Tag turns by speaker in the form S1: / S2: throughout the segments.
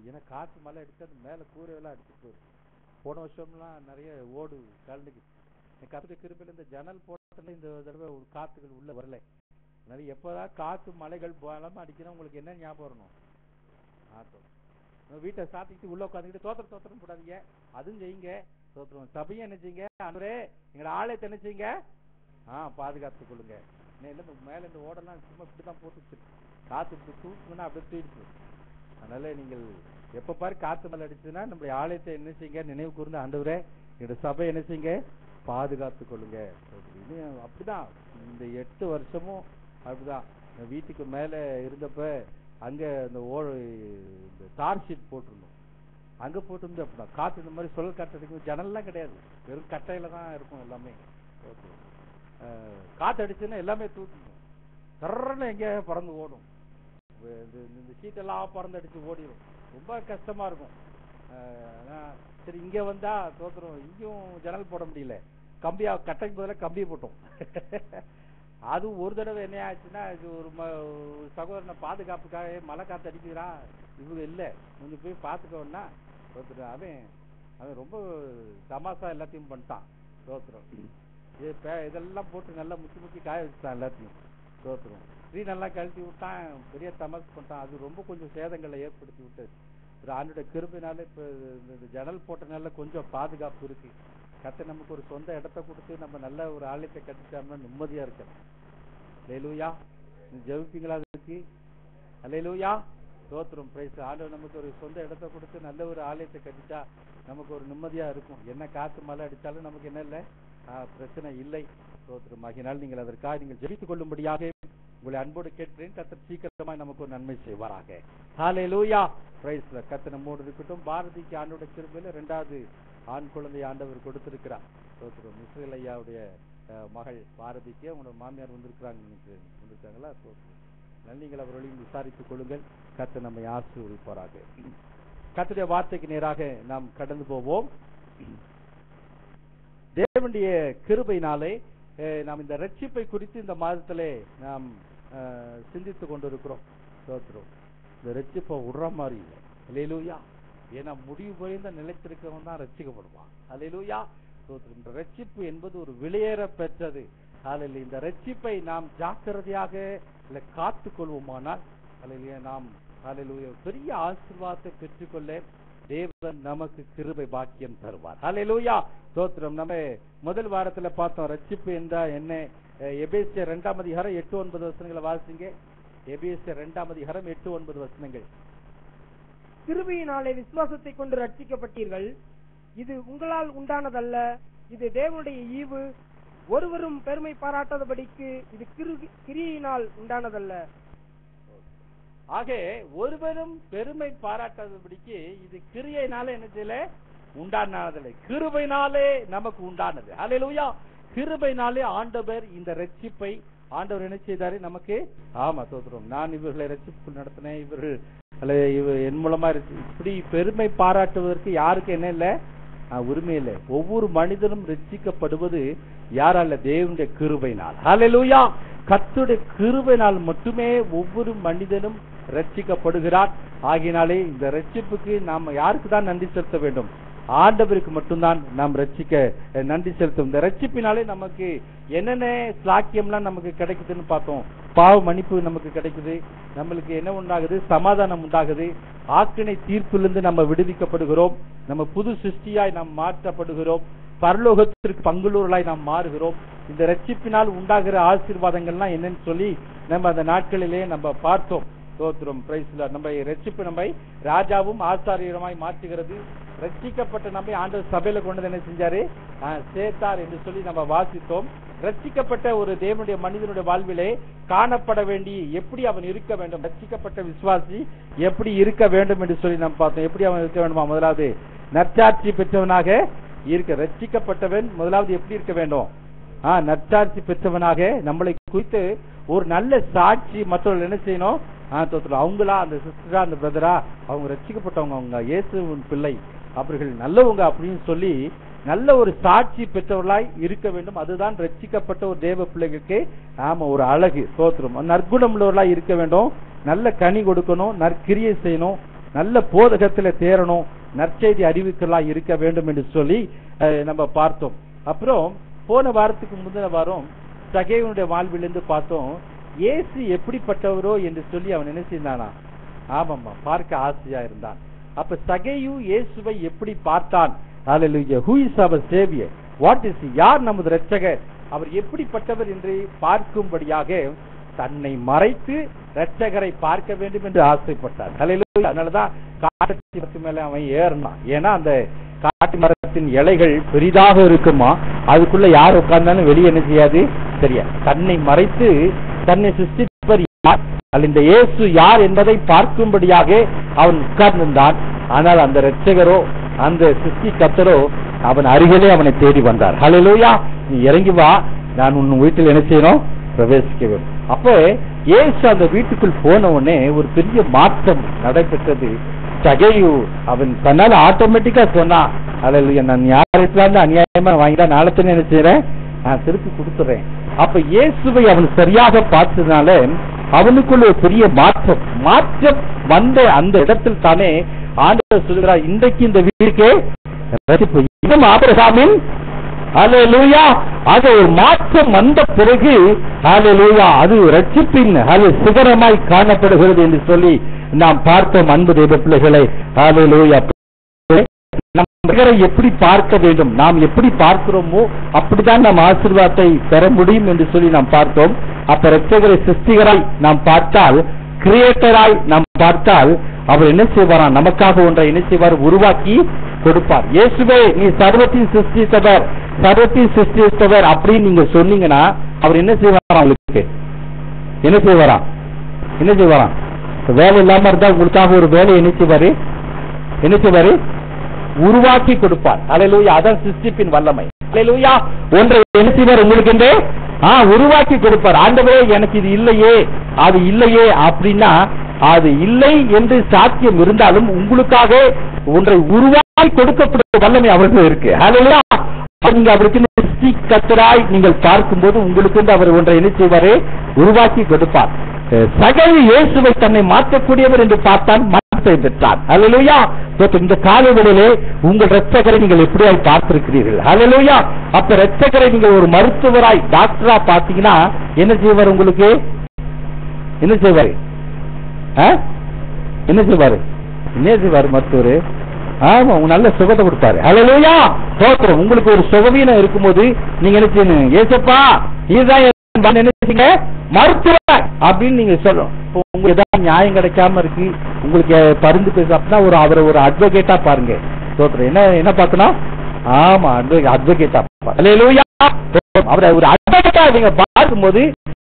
S1: ஏன்னா காற்று மழை அடிச்சா அது மேலே கூரையெல்லாம் அடிச்சுட்டு போயிடும். போன வருஷம்லாம் நிறைய ஓடு கலந்துக்கு கத்துடைய கிருபையில் இந்த ஜன்னல் போட்டல இந்த தடவை காத்துகள் உள்ள வரல. அதனால எப்போதான் காற்று மலைகள் பலமா அடிக்கணும் உங்களுக்கு என்ன ஞாபகம் வரணும்? வீட்டை சாத்திக்கிட்டு உள்ள உட்காந்துக்கிட்டு தோத்திரம் போடாதீங்க, அதுவும் செய்யுங்க. தோத்திரம் சபையை என்ன செய்யுங்க, அன்றே எங்களை ஆலயத்தை என்ன செய்யுங்க, பாதுகாத்துக் கொள்ளுங்க. மேல இந்த ஓடெல்லாம் சும்மா இப்படிதான் போட்டு காத்து இப்படி தூக்குன்னா அப்படியே தூக்கிட்டு. அதனால நீங்கள் எப்ப பாரு காத்து மலை அடிச்சதுன்னா நம்முடைய ஆலயத்தை என்ன செய்யுங்க, நினைவு கூர்ந்து ஆண்டவரே எங்களுடைய சபை என்ன செய்யுங்க, பாதுகாத்துக் கொள்ளுங்க. அப்படிதான் இந்த 8 வருஷமும் அப்படிதான். வீட்டுக்கு மேல இருந்தப்ப அங்க இந்த தார் ஷீட் போட்டிருந்தோம். அங்க போட்டிருந்து அப்படிதான் காத்து இந்த மாதிரி சுழல் காற்று அடிக்கும். ஜன்னல்லாம் கிடையாது, வெறும் கட்டையில தான் இருக்கும் எல்லாமே. காத்து அடிச்சுன்னா எல்லாமே தூக்கிடும், தரன்னு எங்க பறந்து ஓடும். இந்த ஷீட்டெல்லாம் பறந்து அடிச்சு ஓடிடும், ரொம்ப கஷ்டமா இருக்கும். சரி இங்க வந்தா தோத்துரும், இங்கேயும் ஜன்னல் போட முடியல, கம்பியா கட்டைக்கு பதிலாக கம்பியை போட்டோம். அது ஒரு தடவை என்ன ஆச்சுன்னா, இது ஒரு சகோதரனை பாதுகாப்புக்காக மழை காத்து அடிக்கிறா இவங்க இல்லை கொஞ்சம் போய் பார்த்துக்கோன்னா தோத்துரும். அவன் ரொம்ப தமாசா எல்லாத்தையும் பண்ணிட்டான் தோத்துரும். இதெல்லாம் போட்டு நல்லா முக்கி காய வச்சுட்டான் எல்லாத்தையும் தோத்துரும். நல்லா கழட்டி விட்டான், பெரிய தமாசு பண்ணிட்டான். அது ரொம்ப கொஞ்சம் சேதங்களை ஏற்படுத்தி விட்டது. ஆண்டோட கிருபையினால இப்ப இந்த ஜன்னல் போட்டனால கொஞ்சம் பாதுகாப்பு இருக்கு. கர்த்தர் நமக்கு ஒரு சொந்த இடத்தை கொடுத்து நம்ம நல்ல ஒரு ஆலயத்தை கட்டிட்டோம்னா நிம்மதியா இருக்கணும். அல்லேலூயா. ஜெபிப்பீங்களா அதுக்கு? அல்லேலூயா. ஸ்தோத்திரம். பிரைஸ். ஆண்டவர் நமக்கு ஒரு சொந்த இடத்தை கொடுத்து நல்ல ஒரு ஆலயத்தை கட்டிட்டா நமக்கு ஒரு நிம்மதியா இருக்கும். என்ன காத்து மழை அடித்தாலும் நமக்கு என்ன இல்லை, பிரச்சனை இல்லை. ஸ்தோத்திரம். ஆகினால் நீங்கள் அதற்காக நீங்கள் ஜெபித்துக் கொள்ளும்படியாக உங்களை அன்போடு கேட்கிறேன். கர்த்தர் சீக்கிரமாய் நமக்கு ஒரு நன்மை செய்வாராக. ஹல்லேலூயா. பிரைஸ். கர்த்தர் நம்மோடு இருக்கட்டும். பாரதிக்கு ஆண்டோட கிருபையில 2வது ஆண் குழந்தை ஆண்டவர் கொடுத்திருக்கிறார். ஸ்தோத்திரம். இஸ்ரேல் ஐயாவுடைய மகள் பாரதிக்கு அவங்களோட மாமியார் வந்திருக்காங்களா? நீங்கள் அவர்களையும் விசாரித்துக் கொள்ளுங்கள். கர்த்தர் நம்மை ஆசீர்வதிப்பாராக. கர்த்தருடைய வார்த்தைக்கு நேராக நாம் கடந்து போவோம். தேவனுடைய கிருபையினாலே நாம் இந்த ரட்சிப்பை குறித்து இந்த மாதத்திலே நாம் சிந்தித்துக் கொண்டிருக்கிறோம். ஸ்தோத்திரம். இந்த ரட்சிப்பை விடுற மாதிரி இல்லை. அல்லேலூயா. ஏன்னா முடிவு போயிருந்த நிலைத்திருக்கிறவன் தான் ரட்சிக்கப்படுவான். அல்லேலூயா. ஸ்தோத்திரம். இந்த ரட்சிப்பு என்பது ஒரு விலையேற பெற்றது. அல்லேலூயா. இந்த ரட்சிப்பை நாம் ஜாக்கிரதையாக காத்துக் கொள்வோமானால் அல்லேலூயா நாம் அல்லேலூயா பெரிய ஆசீர்வாதத்தை பெற்றுக்கொள்ள தேவன் நமக்கு கிருபை பாக்கியம் தருவார். அல்லேலூயா. ஸ்தோத்திரம். நம்ம முதல் வாரத்துல பார்த்தோம் ரட்சிப்பு என்றா என்ன. எபேசியர் 2ஆம் அதிகாரம் 8-9 வசனங்களை வாசிங்க. எபேசியர் 2ஆம் அதிகாரம் 8-9 வசனங்கள்.
S2: கிருபையினாலே விசுவாசத்தை கொண்டு ரட்சிக்கப்பட்டீர்கள். இது உங்களால் உண்டானதல்ல, இது தேவனுடைய ஈவு. ஒருவரும் பெருமை பாராட்டாதபடிக்கு இது கிரியையினால் உண்டானதல்ல.
S1: ஆக ஒருவரும் பெருமை பாராட்டாதபடிக்கு இது கிரியையினால என்ன செய்யல, உண்டானதில்லை, கிருபையினாலே நமக்கு உண்டானது. அல்லேலூயா. கிருபையினாலே ஆண்டவர் இந்த ரட்சிப்பை ஆண்டவர் என்ன செய்தாரு நமக்கு. ஆமா ஸ்தோத்திரம். நான் இவர்களை ரட்சிப்பு நடத்தினேன், இவர்கள் என் மூலமா இப்படி பெருமை பாராட்டுவதற்கு யாருக்கு என்ன இல்லை, உரிமை இல்லை. ஒவ்வொரு மனிதனும் ரட்சிக்கப்படுவது யாரால? தேவனுடைய கிருபையினால். அல்லேலூயா. கர்த்தருடைய கிருபையினால் மட்டுமே ஒவ்வொரு மனிதனும் ரட்சிக்கப்படுகிறார். ஆகினாலே இந்த ரட்சிப்புக்கு நாம் யாருக்கு தான் நன்றி செலுத்த வேண்டும்? ஆண்டவருக்கு மட்டும்தான் நாம் ரட்சிக்க நன்றி செலுத்தும். இந்த ரட்சிப்பினாலே நமக்கு என்னென்ன சாக்கியம்லாம் நமக்கு கிடைக்குதுன்னு பார்த்தோம். பாவ மன்னிப்பு நமக்கு கிடைக்குது, நம்மளுக்கு என்ன உண்டாகுது, சமாதானம் உண்டாகுது, ஆக்கினை தீர்ப்பிலிருந்து நம்ம விடுவிக்கப்படுகிறோம், நம்ம புது சிருஷ்டியாய் நாம் மாற்றப்படுகிறோம், பரலோகத்திற்கு பங்குள்ளவர்களாய் நாம் மாறுகிறோம். இந்த ரட்சிப்பினால் உண்டாகிற ஆசீர்வாதங்கள்லாம் என்னன்னு சொல்லி நம்ம அந்த நாட்களிலே நம்ம பார்த்தோம். ஸ்தோத்திரம். பிரைஸ்ல நம்ம ரட்சிப்பு நம்மை ராஜாவும் ஆசாரியருமாய் மாற்றுகிறது. ரட்சிக்கப்பட்ட நம்மை ஆண்டவர் சபையில கொண்டு என்ன செஞ்சாரு, சேர்த்தார் என்று சொல்லி நம்ம வாசித்தோம். ரட்சிக்கப்பட்ட ஒரு தேவனுடைய மனிதனுடைய வாழ்விலே காணப்பட வேண்டி எப்படி அவன் இருக்க வேண்டும், ரட்சிக்கப்பட்ட விசுவாசி எப்படி இருக்க வேண்டும் என்று சொல்லி நம்ம பார்த்தோம். எப்படி அவன் இருக்க வேண்டுமா? முதலாவது நற்சாட்சி பெற்றவனாக இருக்க. ரட்சிக்கப்பட்டவன் முதலாவது எப்படி இருக்க வேண்டும்? நற்சாட்சி பெற்றவனாக, நம்மளை குறித்து ஒரு நல்ல சாட்சி மற்றவர்கள் என்ன செய்யணும், அவங்களா அந்த சிஸ்டரா அந்த பிரதரா அவங்க ரட்சிக்கப்பட்டவங்க, அவங்க இயேசுவின் பிள்ளை, அவர்கள் நல்லவங்க அப்படின்னு சொல்லி நல்ல ஒரு சாட்சி பெற்றவர்களாய் இருக்க வேண்டும். அதுதான் ரட்சிக்கப்பட்ட ஒரு தேவ பிள்ளைகளுக்கு ஒரு அழகு. ஸ்தோத்திரம். நற்குணம் உள்ளவர்களாய் இருக்க வேண்டும், நல்ல கனி கொடுக்கணும், நற்கிரியை செய்யணும், நல்ல போதகத்துல தேரணும், நற்செய்தி அறிவிக்கலாம் இருக்க வேண்டும் என்று சொல்லி நம்ம பார்த்தோம். அப்புறம் போன வாரத்துக்கு முந்தின வாரம் சகேயுனுடைய வாழ்விலிருந்து பார்த்தோம், இயேசு எப்படிப்பட்டவரோ என்று சொல்லி அவன் என்ன செய்தானா? ஆமாம்மா, பார்க்க ஆசையா இருந்தான். அப்ப சகேயு இயேசுவை எப்படி பார்த்தான்? ஹல்லேலூயா. Who is our savior? What is he? யார் நமது இரட்சகர்? அவர் எப்படிப்பட்டவர் என்று பார்க்கும்படியாக தன்னை மறைத்து இரட்சகரை பார்க்க வேண்டும் என்று ஆசைப்பட்டார். ஹல்லேலூயா. அதனாலதான் காட்டு மரத்து மேல அவன் ஏறினான். ஏன்னா அந்த காட்டு மரத்தின் இலைகள் பெரிதாக இருக்குமா, அதுக்குள்ள யார் உட்கார்ந்தாலும் வெளியே என்ன செய்யாது, சரியா? தன்னை மறைத்து தன்னை சிருஷ்டிப்பவர் யார், இந்த இயேசு யார் என்பதை பார்க்கும்படியாக அவன் உட்கார்ந்திருந்தான். ஆனால் அந்த இரட்சகரோ அந்த சிருஷ்டி கர்த்தரோ அவன் அருகிலே அவனை தேடி வந்தார். ஹல்லேலூயா. நீ இறங்கி வா, நான் உன் வீட்டில் என்ன செய்யணும், பிரவேசிக்க வேண்டும். அப்ப இயேசு அந்த வீட்டுக்குள் போன உடனே ஒரு பெரிய மாற்றம் நடைபெற்றது. சகேயு அவன் தன்னால ஆட்டோமேட்டிக்கா சொன்னான், ஹல்லேலூயா, நான் யாருக்கு அநியாயமா வாங்கிட்டா நாளத்தனே என்ன செய்யறேன், நான் திருப்பி கொடுத்துறேன். அப்ப இயேசுவை அவன் சரியாக பார்த்ததுனால அவனுக்குள்ள ஒரு பெரிய மாற்றம் வந்த அந்த இடத்தில் தானே ஆண்டவர் சொல்கிறார், இன்றைக்கு இந்த வீட்டுக்கே ரட்சிப்பு. இன்னும் ஆபிரகாமின் ஹல்லேலூயா. அது ஒரு மாற்றம் வந்த பிறகு ஹல்லேலூயா அது ரட்சிப்பின் சிகரமாய் காணப்படுகிறது என்று சொல்லி நாம் பார்த்தோம். அன்பு தேவ பிள்ளைகளை, ஹல்லேலூயா, நம் எப்படி பார்க்க வேண்டும், நாம் எப்படி பார்க்கிறோமோ அப்படிதான் நாம் ஆசீர்வாதத்தை பெற முடியும் என்று சொல்லி நாம் பார்த்தோம். அப்ப இரட்சகரை சிருஷ்டிகராய் நாம் பார்த்தால், கிரியேட்டராய் நாம் பார்த்தால், அவர் என்ன செய்வாரா, நமக்காக ஒன்றை என்ன செய்வார், உருவாக்கி கொடுப்பார். இயேசுவே நீ சர்வத்தின் சிருஷ்டித்தவர் அப்படின்னு நீங்க சொன்னீங்கன்னா அவர் என்ன செய்வாரா, உங்களுக்கு என்ன செய்வாரா, வேலை இல்லாம இருந்தா உங்களுக்காக ஒரு வேலை என்ன செய்வாரு, உருவாக்கி கொடுப்பார். ஹல்லேலூயா. அதான் சிருஷ்டிப்பின் வல்லமை. ஹல்லேலூயா. ஒன்றை என்ன செய்வார், உங்களுக்கு உருவாக்கி கொடுப்பார். ஆண்டவரே எனக்கு இது இல்லையே, அது இல்லையே அப்படின்னா, அது இல்லை என்று சாத்தியம் இருந்தாலும் உங்களுக்காக ஒன்றை உருவாக்கி கொடுக்கப்பட்ட வல்லமை அவருக்கு இருக்கு. ஹல்லேலூயா. நீங்க அவருக்கு சிருஷ்டி கர்த்தராய் நீங்கள் பார்க்கும்போது உங்களுக்கு அவர் ஒன்றை என்ன செய்வாரு, உருவாக்கி கொடுப்பார். சகேயு இயேசுவை தன்னை மாற்றக்கூடியவர் என்று பார்த்தான், மாற்றத்தை பெற்றார். ஹல்லேலூயா. இந்த காலவெளியிலே உங்கள் இரட்சகரை நீங்கள் எப்படியாய் பார்த்திருக்கிறீர்கள்? ஹல்லேலூயா. அப்ப இரட்சகரை நீங்கள் ஒரு மருத்துவராய், டாக்டரா பார்த்தீங்கன்னா என்ன செய்வார், உங்களுக்கு என்ன செய்வாரு, மருத்துவர்? ஆமா, உங்க நல்ல சுகத்தை கொடுப்பாரு. ஹல்லேலூயா. ஸ்தோத்திரம். உங்களுக்கு ஒரு சுகவீனம் இருக்கும்போது நீங்க என்ன செய்யணும், ஏசப்பா இதுதான் என்ன மருத்துவர் அப்படின்னு நீங்க சொல்லணும். உங்களுக்கு ஏதாவது நியாயம் கிடைக்காம இருக்கு, உங்களுக்கு பரிந்து பேச அப்படின்னா அவரை ஒரு அட்வொகேட்டா பாருங்க. ஸ்தோத்திரம். என்ன பார்க்கணும், ஆமா, அட்வொகேட்டா. ஹல்லேலூயா. அவரை ஒரு அட்வொகேட்டா நீங்க பார்க்கும்போது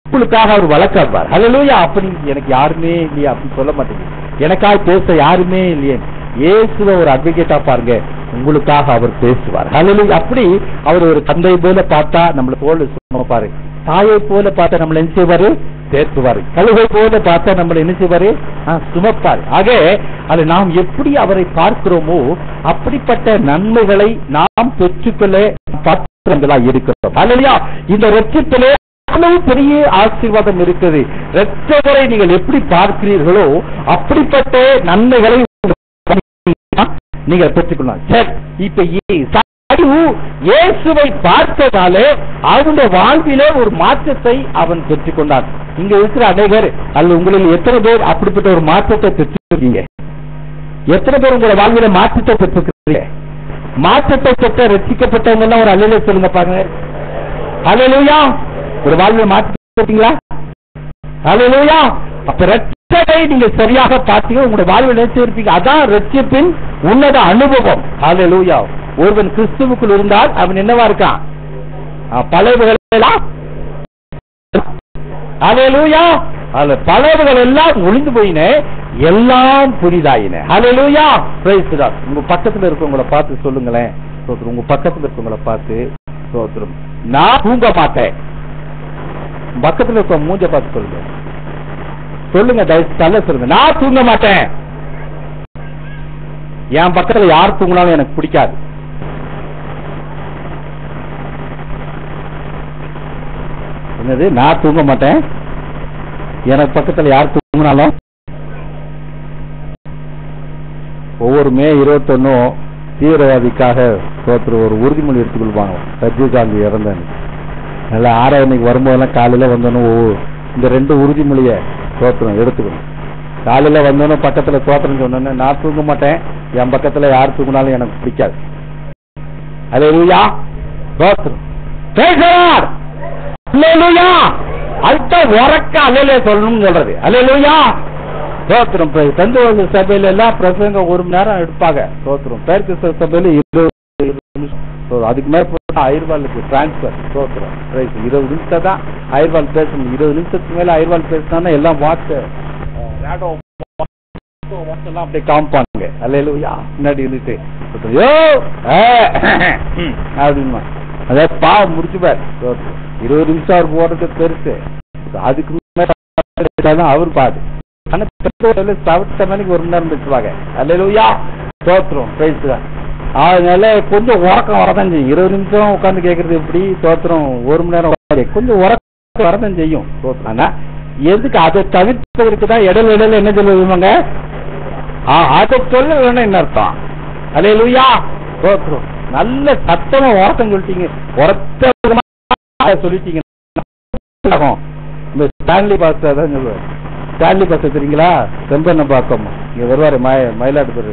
S1: உங்களுக்காக அவர் வழக்காடுவார். ஹல்லேலூயா. அப்ப நீங்க எனக்கு யாருமே இல்லையா அப்படின்னு சொல்ல மாட்டீங்க, எனக்காக பேச யாருமே இல்லையே. இயேசுவை ஒரு அட்வொகேட்டா பாருங்க, உங்களுக்காக அவர் பேசுவார். ஹல்லேலூயா. அப்படி அவர் ஒரு தந்தை போல பார்த்தா நம்மளை போல சுமப்பாரு, தாயை போல பார்த்தா நம்மளை என்ன செய்வாரு, தேற்றுவாரு. கழுகை போல பார்த்தா நம்மளை என்ன செய்வாரு, சுமப்பாரு. ஆக அது நாம் எப்படி அவரை பார்க்கிறோமோ அப்படிப்பட்ட நன்மைகளை நாம் பெற்றுக்கொள்ள பாத்திரங்களா இருக்கிறோம். ஹல்லேலூயா. இந்த ரட்சிப்பிலே பெரிய ஆசீர்வாதம் இருக்குது. இரட்சகரை நீங்கள் எப்படி பார்க்கிறீர்களோ அப்படிப்பட்ட நன்மைகளை நீங்கள் பெற்றுக்கொள்ளலாம். சரி, இப்ப இயேசுவை பார்த்ததாலே அவனுடைய வாழ்விலே ஒரு மாற்றத்தை அவன் பெற்றுக்கொண்டான். இங்க இருக்கிற அநேகர் அல்ல உங்களில் எத்தனை பேர் அப்படிப்பட்ட ஒரு மாற்றத்தை பெற்றிருக்கீங்க? எத்தனை பேர் உங்களோட வாழ்வில மாற்றத்தை பெற்றிருக்கீங்க? மாற்றத்தை பெற்ற ரட்சிக்கப்பட்டவங்க எல்லாம் ஒரு அல்லையில சொல்லுங்க பாருங்க. ஹல்லேலூயா. ஒரு வாழ்வில மாற்றீங்களா? ஹல்லேலூயா. அப்ப ரட்சகரை நீங்க சரியாக பார்த்தீங்க, உங்களுடைய வாழ்வில் நினைச்சிருப்பீங்க. அதான் ரட்சிப்பின் உன்னத அனுபவம். ஹல்லேலூயா. ஒருவன் கிறிஸ்துவுக்குள் இருந்தால் அவன் என்னவா இருக்கான், பழையவைகள் எல்லாம் ஹல்லேலூயா, பழையவைகள் எல்லாம் ஒளிந்து போயின, எல்லாம் புதிதாயின. ஹல்லேலூயா. Praise the Lord. உங்க பக்கத்துல இருக்கவங்கள பார்த்து சொல்லுங்களேன், உங்க பக்கத்துல இருக்கவங்கள பார்த்து சோத்ரம், நான் தூங்க மாட்டேன். பக்கத்துல இருக்க மூஞ்ச பார்த்து சொல்லுங்க, தயவு சொல்லுங்க, நான் தூங்க மாட்டேன். என் பக்கத்துல யார் தூங்கினாலும் எனக்கு பிடிக்காது. என்னது, நான் தூங்க மாட்டேன், எனக்கு பக்கத்துல யார் தூங்கினாலும் ஒவ்வொரு மே 21 தீவிரவாதிக்காக ஒரு உறுதிமொழி எடுத்துக்கொள்வாங்க. ரஜினிகாந்த் இறந்த நல்லா ஆராதனைக்கு வரும்போதெல்லாம் காலையில வந்தோன்னு இந்த 2 உறுதிமொழியை எடுத்துக்கணும். காலையில வந்தோன்னு பக்கத்துல தோத்திரம் சொன்னோன்னு நான் தூங்க மாட்டேன், என் பக்கத்துல யார் தூங்கினாலும் எனக்கு பிடிக்காது. அல்லேலூயா தோத்திரம் அல்ட உறக்க அல்லேலூயா சொல்லணும்னு சொல்றது. அல்லேலூயா தோத்திரம். தந்துவ சபையில எல்லாம் பிரசங்க 1 மணி நேரம் எடுப்பாங்க. தோத்திரம். பேருக்கு சபையில 20 நிமிஷம். அதுக்கு மேல அயர்வாலுக்கு டிரான்ஸ்பர். தோத்திரம். 20 நிமிஷம் தான் அயர்வால் பேசணும். 20 நிமிஷத்துக்கு மேல அயர்வால் பேசினா எல்லாம் வாட்ஸ் எல்லாம் அப்படியே காமிப்பாங்க. அல்லேலூயா முன்னாடி இருந்துட்டு அப்படின்னா அதாவது பாவம் முடிச்சுப்பார். 20 நிமிஷம் அவர் போடுறது பெருசு. அதுக்கு மேல அவர் பாடு. ஆனா 7 மணிக்கு 1 மணி நேரம் பேசுவாங்க. அல்லேலூயா தோத்திரம். அதனால கொஞ்சம் உறக்கம் வரதான் செய்யும். 20 நிமிஷம் உட்காந்து கேட்கறது எப்படி? தோத்திரம் 1 மணி நேரம் கொஞ்சம் உறக்கம் வரதான் செய்யும். ஆனா எதுக்கு அதை தவிர்ப்பதற்கு தான் இடையில என்ன சொல்லுவாங்க? அதை சொல்ல வேணும் என்ன அர்த்தம்? அல்லேலூயா தோத்திரம். நல்ல சத்தமா உறக்கம் சொல்லிட்டீங்க, உரத்த சொல்லிட்டீங்க. இந்த ஸ்டான்லி பாஸ் தான் சொல்லுவார். ஸ்டான்லி பாஸ் தெரியுங்களா? செம்பண்ண பாக்கம் இங்க வருவாரு மயிலாடுதுறை.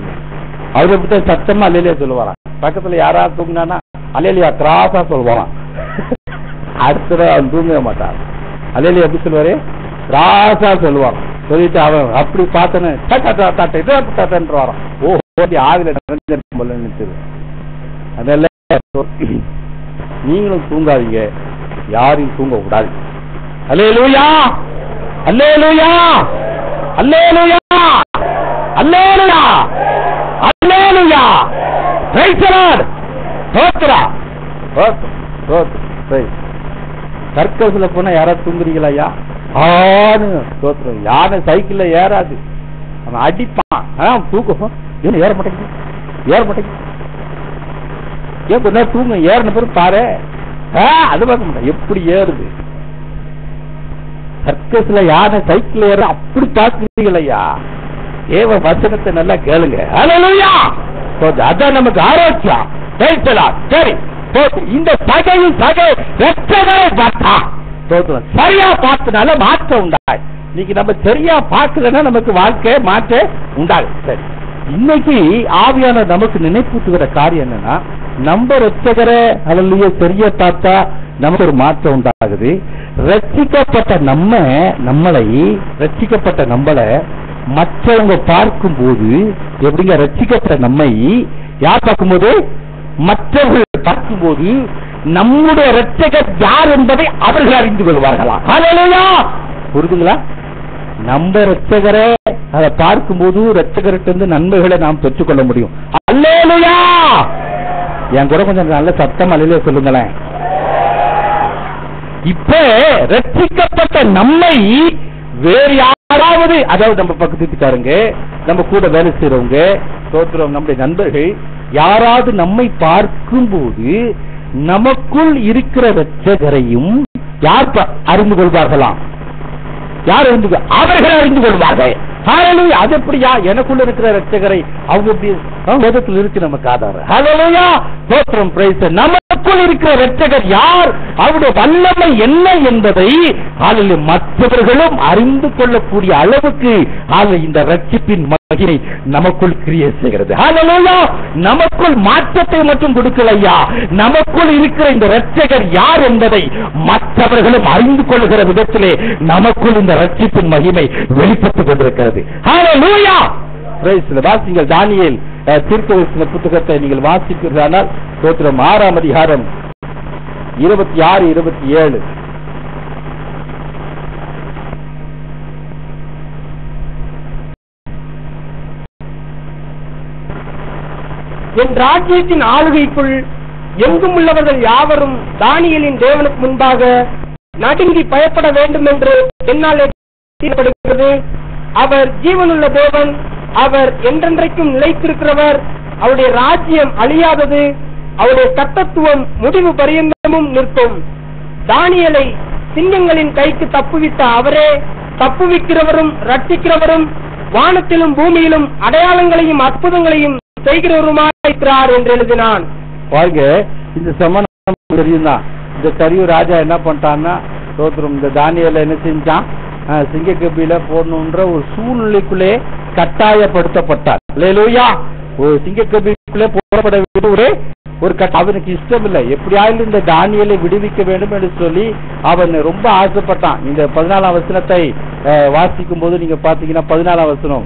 S1: அவரு எப்படித்தான் சத்தமா அல்லேலியா சொல்லுவாராம். பக்கத்துல யாராவது தூங்கினா அல்லேலியா கிராஸா சொல்லுவாராம். அடுத்ததான் அவன் தூங்கவே மாட்டான். அல்லேலியா எப்படி சொல்லுவாரு? கிராஸா சொல்லுவான். சொல்லிட்டு அவன் அப்படி பார்த்தனே வரான். ஆவில நிறைஞ்சிருக்கும் போல நினைச்சது. அதெல்லாம் நீங்களும் தூங்காதீங்க, யாரையும் தூங்க விடாது. அல்லேலூயா அல்லேலூயா அல்லேலூயா அல்லேலூயா அல்லேலூயா பிரைஸ் தி லார்ட். ஸ்தோத்திரா சர்க்கஸ்ல போனா யாராவது தூங்குறீங்களா? ஐயா ஸ்தோத்திரம். யானை சைக்கிள்ல ஏறாது, அவன் அடிப்பான். தூக்கம் ஏன் ஏற மாட்டேங்குது? ஏற மாட்டேங்குது. ஏன் கொஞ்ச நேரம் தூங்க, ஏறின பிறகு பாரு. அது பார்க்க மாட்டேன் எப்படி ஏறுது. சர்க்கஸ்ல யானை சைக்கிள் ஏற அப்படி பார்க்கிறீங்களா? தேவ வசனத்தை நல்லா கேளுங்க. அல்லேலூயா அதான் நமக்கு ஆரோக்கியம். சரி இந்த சகையும் சகை ரட்சகரை பார்த்தா சரியா பார்த்தனால மாற்றம் உண்டாய். இன்னைக்கு நம்ம சரியா பார்க்கலன்னா நமக்கு வாழ்க்கை மாற்ற உண்டாகும். சரி, இன்னைக்கு ஆவியான நமக்கு நினைப்பூட்டுகிற காரியம் என்னன்னா, நம்ம ரட்சகரை அவளையே சரியா பார்த்தா நமக்கு ஒரு மாற்றம் உண்டாகுது. ரட்சிக்கப்பட்ட நம்மளை மற்றவங்க பார்க்கும் போது எப்படிங்க? ரட்சிக்கப்பட்ட நம்மை யார் பார்க்கும்போது? மற்றவர்கள் பார்க்கும்போது நம்முடைய ரட்சகர் யார் என்பதை அவர்கள் அறிந்து கொள்வார்களா? புரிதுங்களா? நம்ம ரட்சகரை அதை பார்க்கும்போது ரட்சகர்கிட்ட நன்மைகளை நாம் பெற்றுக்கொள்ள முடியும். அல்லேலூயா. என் கூட கொஞ்சம் நல்ல சத்தம் அல்லேலூயா சொல்லுங்களேன். இப்ப ரட்சிக்கப்பட்ட நம்மை வேறு யாராவது, அதாவது நம்ம பக்கத்து வீட்டுக்காரங்க, நம்ம கூட வேலை செய்யறவங்க, சோத்திரம் நம்முடைய நண்பர்கள் யாராவது நம்மை பார்க்கும் போது நமக்குள் இருக்கிற ரட்சகரையும் யார் அறிந்து கொள்வார்களாம்? யார் அவர்கள் அறிந்து கொள்வார்கள். அது எப்படியா? எனக்குள்ள இருக்கிற ரட்சகரை அவங்க எப்படி வேதத்தில் இருக்கு நமக்கு ஆதாரம். ஹல்லேலூயா ஸ்தோத்திரம் பிரைஸ். நமக்குள் இருக்கிற ரட்சகர் யார், அவருடைய வல்லமை என்ன என்பதை மற்றவர்களும் அறிந்து கொள்ளக்கூடிய அளவுக்கு இந்த ரட்சிப்பின் மகிமை நமக்குள் கிரியை செய்கிறது. ஹல்லேலூயா. நமக்குள் மாற்றத்தை மட்டும் கொடுக்கலையா, நமக்குள் இருக்கிற இந்த ரட்சகர் யார் என்பதை மற்றவர்களும் அறிந்து கொள்ளுகிற விதத்திலே நமக்குள் இந்த ரட்சிப்பின் மகிமை வெளிப்பட்டுக் கொண்டிருக்கிறது. ஹல்லேலூயா. வாசிங்கள் தானியேல் தீர்க்கதரிசன புத்தகத்தை நீங்கள் வாசிப்பீர்களானால் ஸ்தோத்திரம் 6ஆம் அதிகாரம் 26, 27.
S2: என் ராஜ்யத்தின் ஆளுகைக்குள் எங்கும் உள்ளவர்கள் யாவரும் தானியேலின் தேவனுக்கு முன்பாக நடுங்கி பயப்பட வேண்டும் என்று என்னால் தீர்க்கப்படுகிறது. அவர் ஜீவனுள்ள தேவன், அவர் என்றென்றைக்கும் நிலைத்திருக்கிறவர். அவருடைய ராஜ்யம் அழியாதது, அவருடைய கர்த்தத்துவம் முடிவு பரியந்தமும் நிற்கும். தானியேலை சிங்கங்களின் கைக்கு தப்புவித்த அவரே தப்புவிக்கிறவரும் ரட்சிக்கிறவரும் வானத்திலும் பூமியிலும் அடையாளங்களையும் அற்புதங்களையும் செய்கிறவருமாயிருக்கிறார் என்று எழுதினான்.
S1: பாருங்க, இந்த சமணம் தெரியும் தான். இந்த கரியூர் ராஜா என்ன பண்ணிட்டான்னா, தோத்திரம் இந்த தானியேலை என்ன செஞ்சான், சிங்கக்கபில போடணுன்ற ஒரு சூழ்நிலைக்குள்ளே கட்டாயப்படுத்தப்பட்டார். அல்லேலூயா. ஒரு சிங்கக்கபிக்குள்ளே போடப்பட வேண்டிய ஒரு அவனுக்கு இஷ்டம் இல்லை. எப்படியாவது இந்த தானியேலை விடுவிக்க வேண்டும் என்று சொல்லி அவன் ரொம்ப ஆசைப்பட்டான். இந்த 14ஆம் வசனத்தை வாசிக்கும் போது நீங்க பாத்தீங்கன்னா, 14ஆம் வசனம்,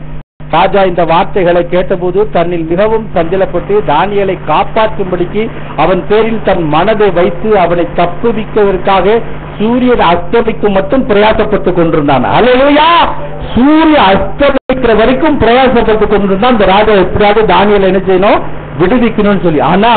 S1: ராஜா இந்த வார்த்தைகளை கேட்டபோது தன்னில் மிகவும் சஞ்சலப்பட்டு தானியேலை காப்பாற்றும்படிக்கு அவன் பேரில் தன் மனதை வைத்து அவனை தப்புவிப்பதற்காக சூரியன் அஸ்தமிக்கும் மட்டும் பிரயாசப்பட்டுக் கொண்டிருந்தான். அல்லேலூயா. சூரியன் அஸ்தமிக்கிற வரைக்கும் பிரயாசப்பட்டுக் கொண்டிருந்தான் இந்த ராஜா. எப்படியாவது தானியேலை என்ன செய்யணும், விடுவிக்கணும்னு சொல்லி. ஆனா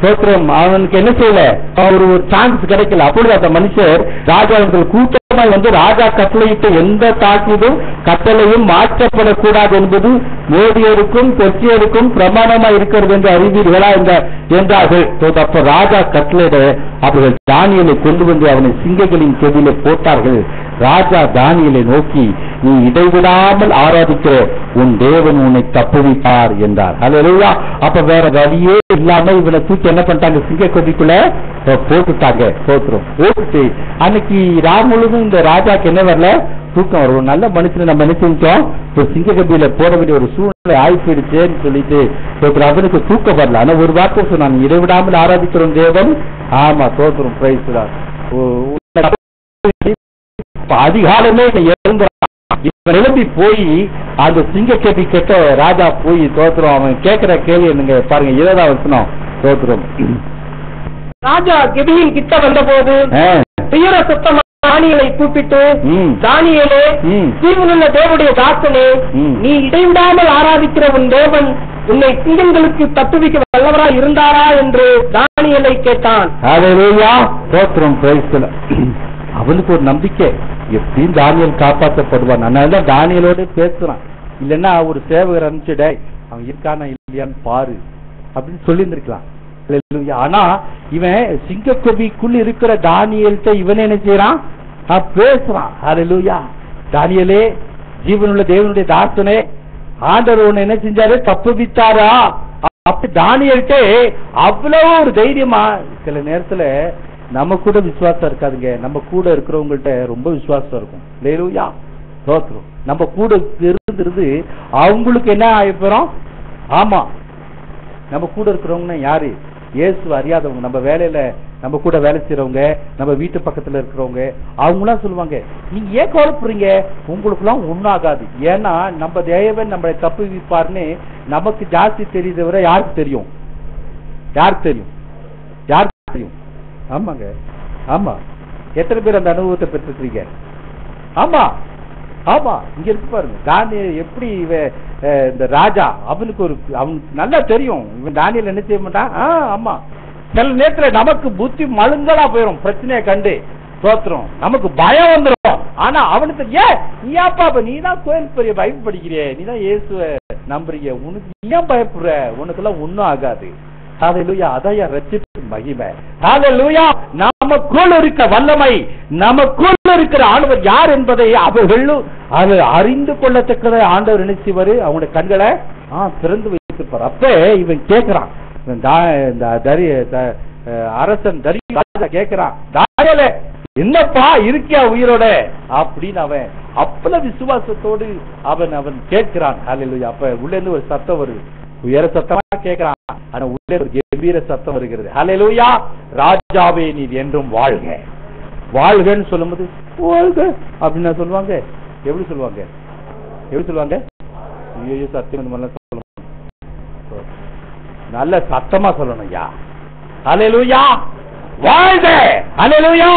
S1: தோற்றம் அவனுக்கு என்ன செய்யல, ஒரு சான்ஸ் கிடைக்கல. அப்பொழுது அந்த மனுஷர் ராஜாவுக்கு கூட்டமாய் வந்து ராஜா கட்டளையிட்ட எந்த தாக்கீதும் கட்டளையும் மாற்றப்படக்கூடாது என்பது மோடியருக்கும் பெர்சியருக்கும் பிரமாணமா இருக்கிறது என்று அறிவீர்களா என்றார்கள். அப்ப ராஜா கட்டளையிட அவர்கள் தானியேலை கொண்டு வந்து அவனை சிங்கங்களின் கெபியிலே போட்டார்கள். ராஜா தானியேலை நோக்கி, நீ இடைவிடாமல் ஆராதிக்கிற உன் தேவன் உன்னை தப்புவிப்பார் என்றார். அல்லேலூயா. அப்ப வேற வழியே இல்லாம இவனை தூக்கி என்ன பண்ணிட்டாங்க, சிங்க கொடிக்குள்ள போட்டுட்டாங்க. போட்டுட்டு அன்னைக்கு ராம் முழுதும் இந்த ராஜாக்கு என்ன வரல, தூக்கம் வரும். ஒரு நல்ல மனுஷனை நம்ம என்ன செஞ்சோம், ஒரு சிங்க கபியில போட வேண்டிய ஒரு சூழ்நிலை ஆயிடுச்சேன்னு சொல்லிட்டு அவனுக்கு தூக்கம் வரல. ஆனா ஒரு வார்த்தை சொன்னான், இடைவிடாமல் ஆராதிக்கிறோம் தேவன். ஆமா, தோத்துரும். பிரைஸ் தான். அதிகாலமே எழும்பி போய் அந்த சிங்கக்கேபி கெட்ட ராஜா போய் தோத்துரும். அவன் கேட்கிற கேள்வி என்னங்க பாருங்க, 20ஆம் வசனம். தோத்துரும்.
S2: ராஜா கெபியின் கிட்ட வந்த போது துயர சத்தமாக தானியேலை கூப்பிட்டு, தானியேலே, ஜீவனுள்ள தேவனுடைய தாசனே, நீ இடைவிடாமல் ஆராதிக்கிற உன் தேவன் உன்னை சிங்கங்களுக்கு தப்புவிக்க வல்லவரா இருந்தாரா என்று தானியேலை கேட்டான்.
S1: அல்லேலூயா. தோத்துரும். அவனுக்கு ஒரு நம்பிக்கை, எப்படியும் தானியேல் காப்பாற்றப்படுவான். அதனாலதான் தானியேலோட பேசுறான். இல்லைன்னா ஒரு சேவகர் அனுப்பிச்சுட, அவன் இருக்கானா இல்லையான்னு பாரு அப்படின்னு சொல்லி இருந்திருக்கலாம். ஆனா இவன் சிங்கக்கொபிக்குள் இருக்கிற தானியேல்கிட்ட இவன் என்ன செய்யறான், பேசுறான். அல்லேலூயா. தானியேலே, ஜீவனுள்ள தேவனுடைய தாசனே, ஆண்டவர் உன்னை என்ன செஞ்சாரு, தப்புவித்தாரா? அப்படி தானியேல்கிட்ட அவ்வளவு ஒரு தைரியமா. சில நேரத்துல நம்ம கூட விசுவாசம் இருக்காதுங்க, நம்ம கூட இருக்கிறவங்கள்ட்ட ரொம்ப விசுவாசம் இருக்கும். அல்லேலூயா. தோத்துரும். நம்ம கூட இருந்து அவங்களுக்கு என்ன ஆயிப்போம். ஆமா, நம்ம கூட இருக்கிறவங்கன்னா யாரு, இயேசு அறியாதவங்க. நம்ம வேலையில நம்ம கூட வேலை செய்யறவங்க, நம்ம வீட்டு பக்கத்துல இருக்கிறவங்க, அவங்களாம் சொல்லுவாங்க, நீங்க ஏன் கவலைப்படுறீங்க, உங்களுக்கு எல்லாம் ஒண்ணாகாது. ஏன்னா நம்ம தேவன் நம்மளை தப்புவிப்பார்னு நமக்கு ஜாஸ்தி தெரியுதவரை யாருக்கு தெரியும், யாருக்கு தெரியும், யாருக்கு தெரியும். ஆமாங்க. ஆமா. எத்தனை பேர் அந்த அனுபவத்தை பெற்றிருக்கீங்க? ஆமா, ஆமா. இங்க இருக்கு பாருங்க, தானியேல் எப்படி இந்த ராஜா அவனுக்கு அவனுக்கு நல்லா தெரியும் இவன் தானியேல் என்ன செய்ய மாட்டான். ஆமா, சில நேரத்துல நமக்கு புத்தி மழுங்கலா போயிடும் பிரச்சனையை கண்டு. தோத்துரும், நமக்கு பயம் வந்துடும். ஆனா அவனுக்கு ஏன் நீயாப்பா, நீ தான் கோயில் பெரிய பைபிள் படிக்கிறிய, நீ தான் இயேசுவை நம்புறீங்க, உனக்கு ஏன் பயப்படுற, உனக்கு எல்லாம் ஒண்ணும் ஆகாது. ஹல்லேலூயா. அதான் ரட்சிப்பின் மகிமை. ஹல்லேலூயா. நமக்குள் இருக்க வல்லமை, நமக்குள் இருக்கிற ஆண்டவர் யார் என்பதை அவர்களும் அதை அறிந்து கொள்ளத்தக்கத ஆண்டவர் நினைச்சுவாரு. அவங்களுடைய கண்களை திறந்து வைத்திருப்பார். அப்ப இவன் கேட்கிறான், அரசன் தரியு கேட்கிறான், தானியேலே என்னப்பா இருக்கியா உயிரோட அப்படின்னு. அவன் அப்பல விசுவாசத்தோடு அவன் கேட்கிறான். ஹல்லேலூயா. அப்ப உள்ள இருந்து ஒரு சத்தம் வருது, உயர சத்தமா கேட்கிறான். ஆனா உள்ளே ஒரு கம்பீர சத்தம் வருகிறது. ஹல்லேலூயா. ராஜாவே நீர் என்றும் வாழ்க. வாழ்கன்னு சொல்லும்போது வாழ்க அப்படின்னு சொல்லுவாங்க. எப்படி சொல்லுவாங்க, எப்படி சொல்லுவாங்க? ஐயோ சத்தியம் சொல்லணும், நல்ல சத்தமா சொல்லணும். ஐயா ஹல்லேலூயா, வாழ்க. ஹல்லேலூயா.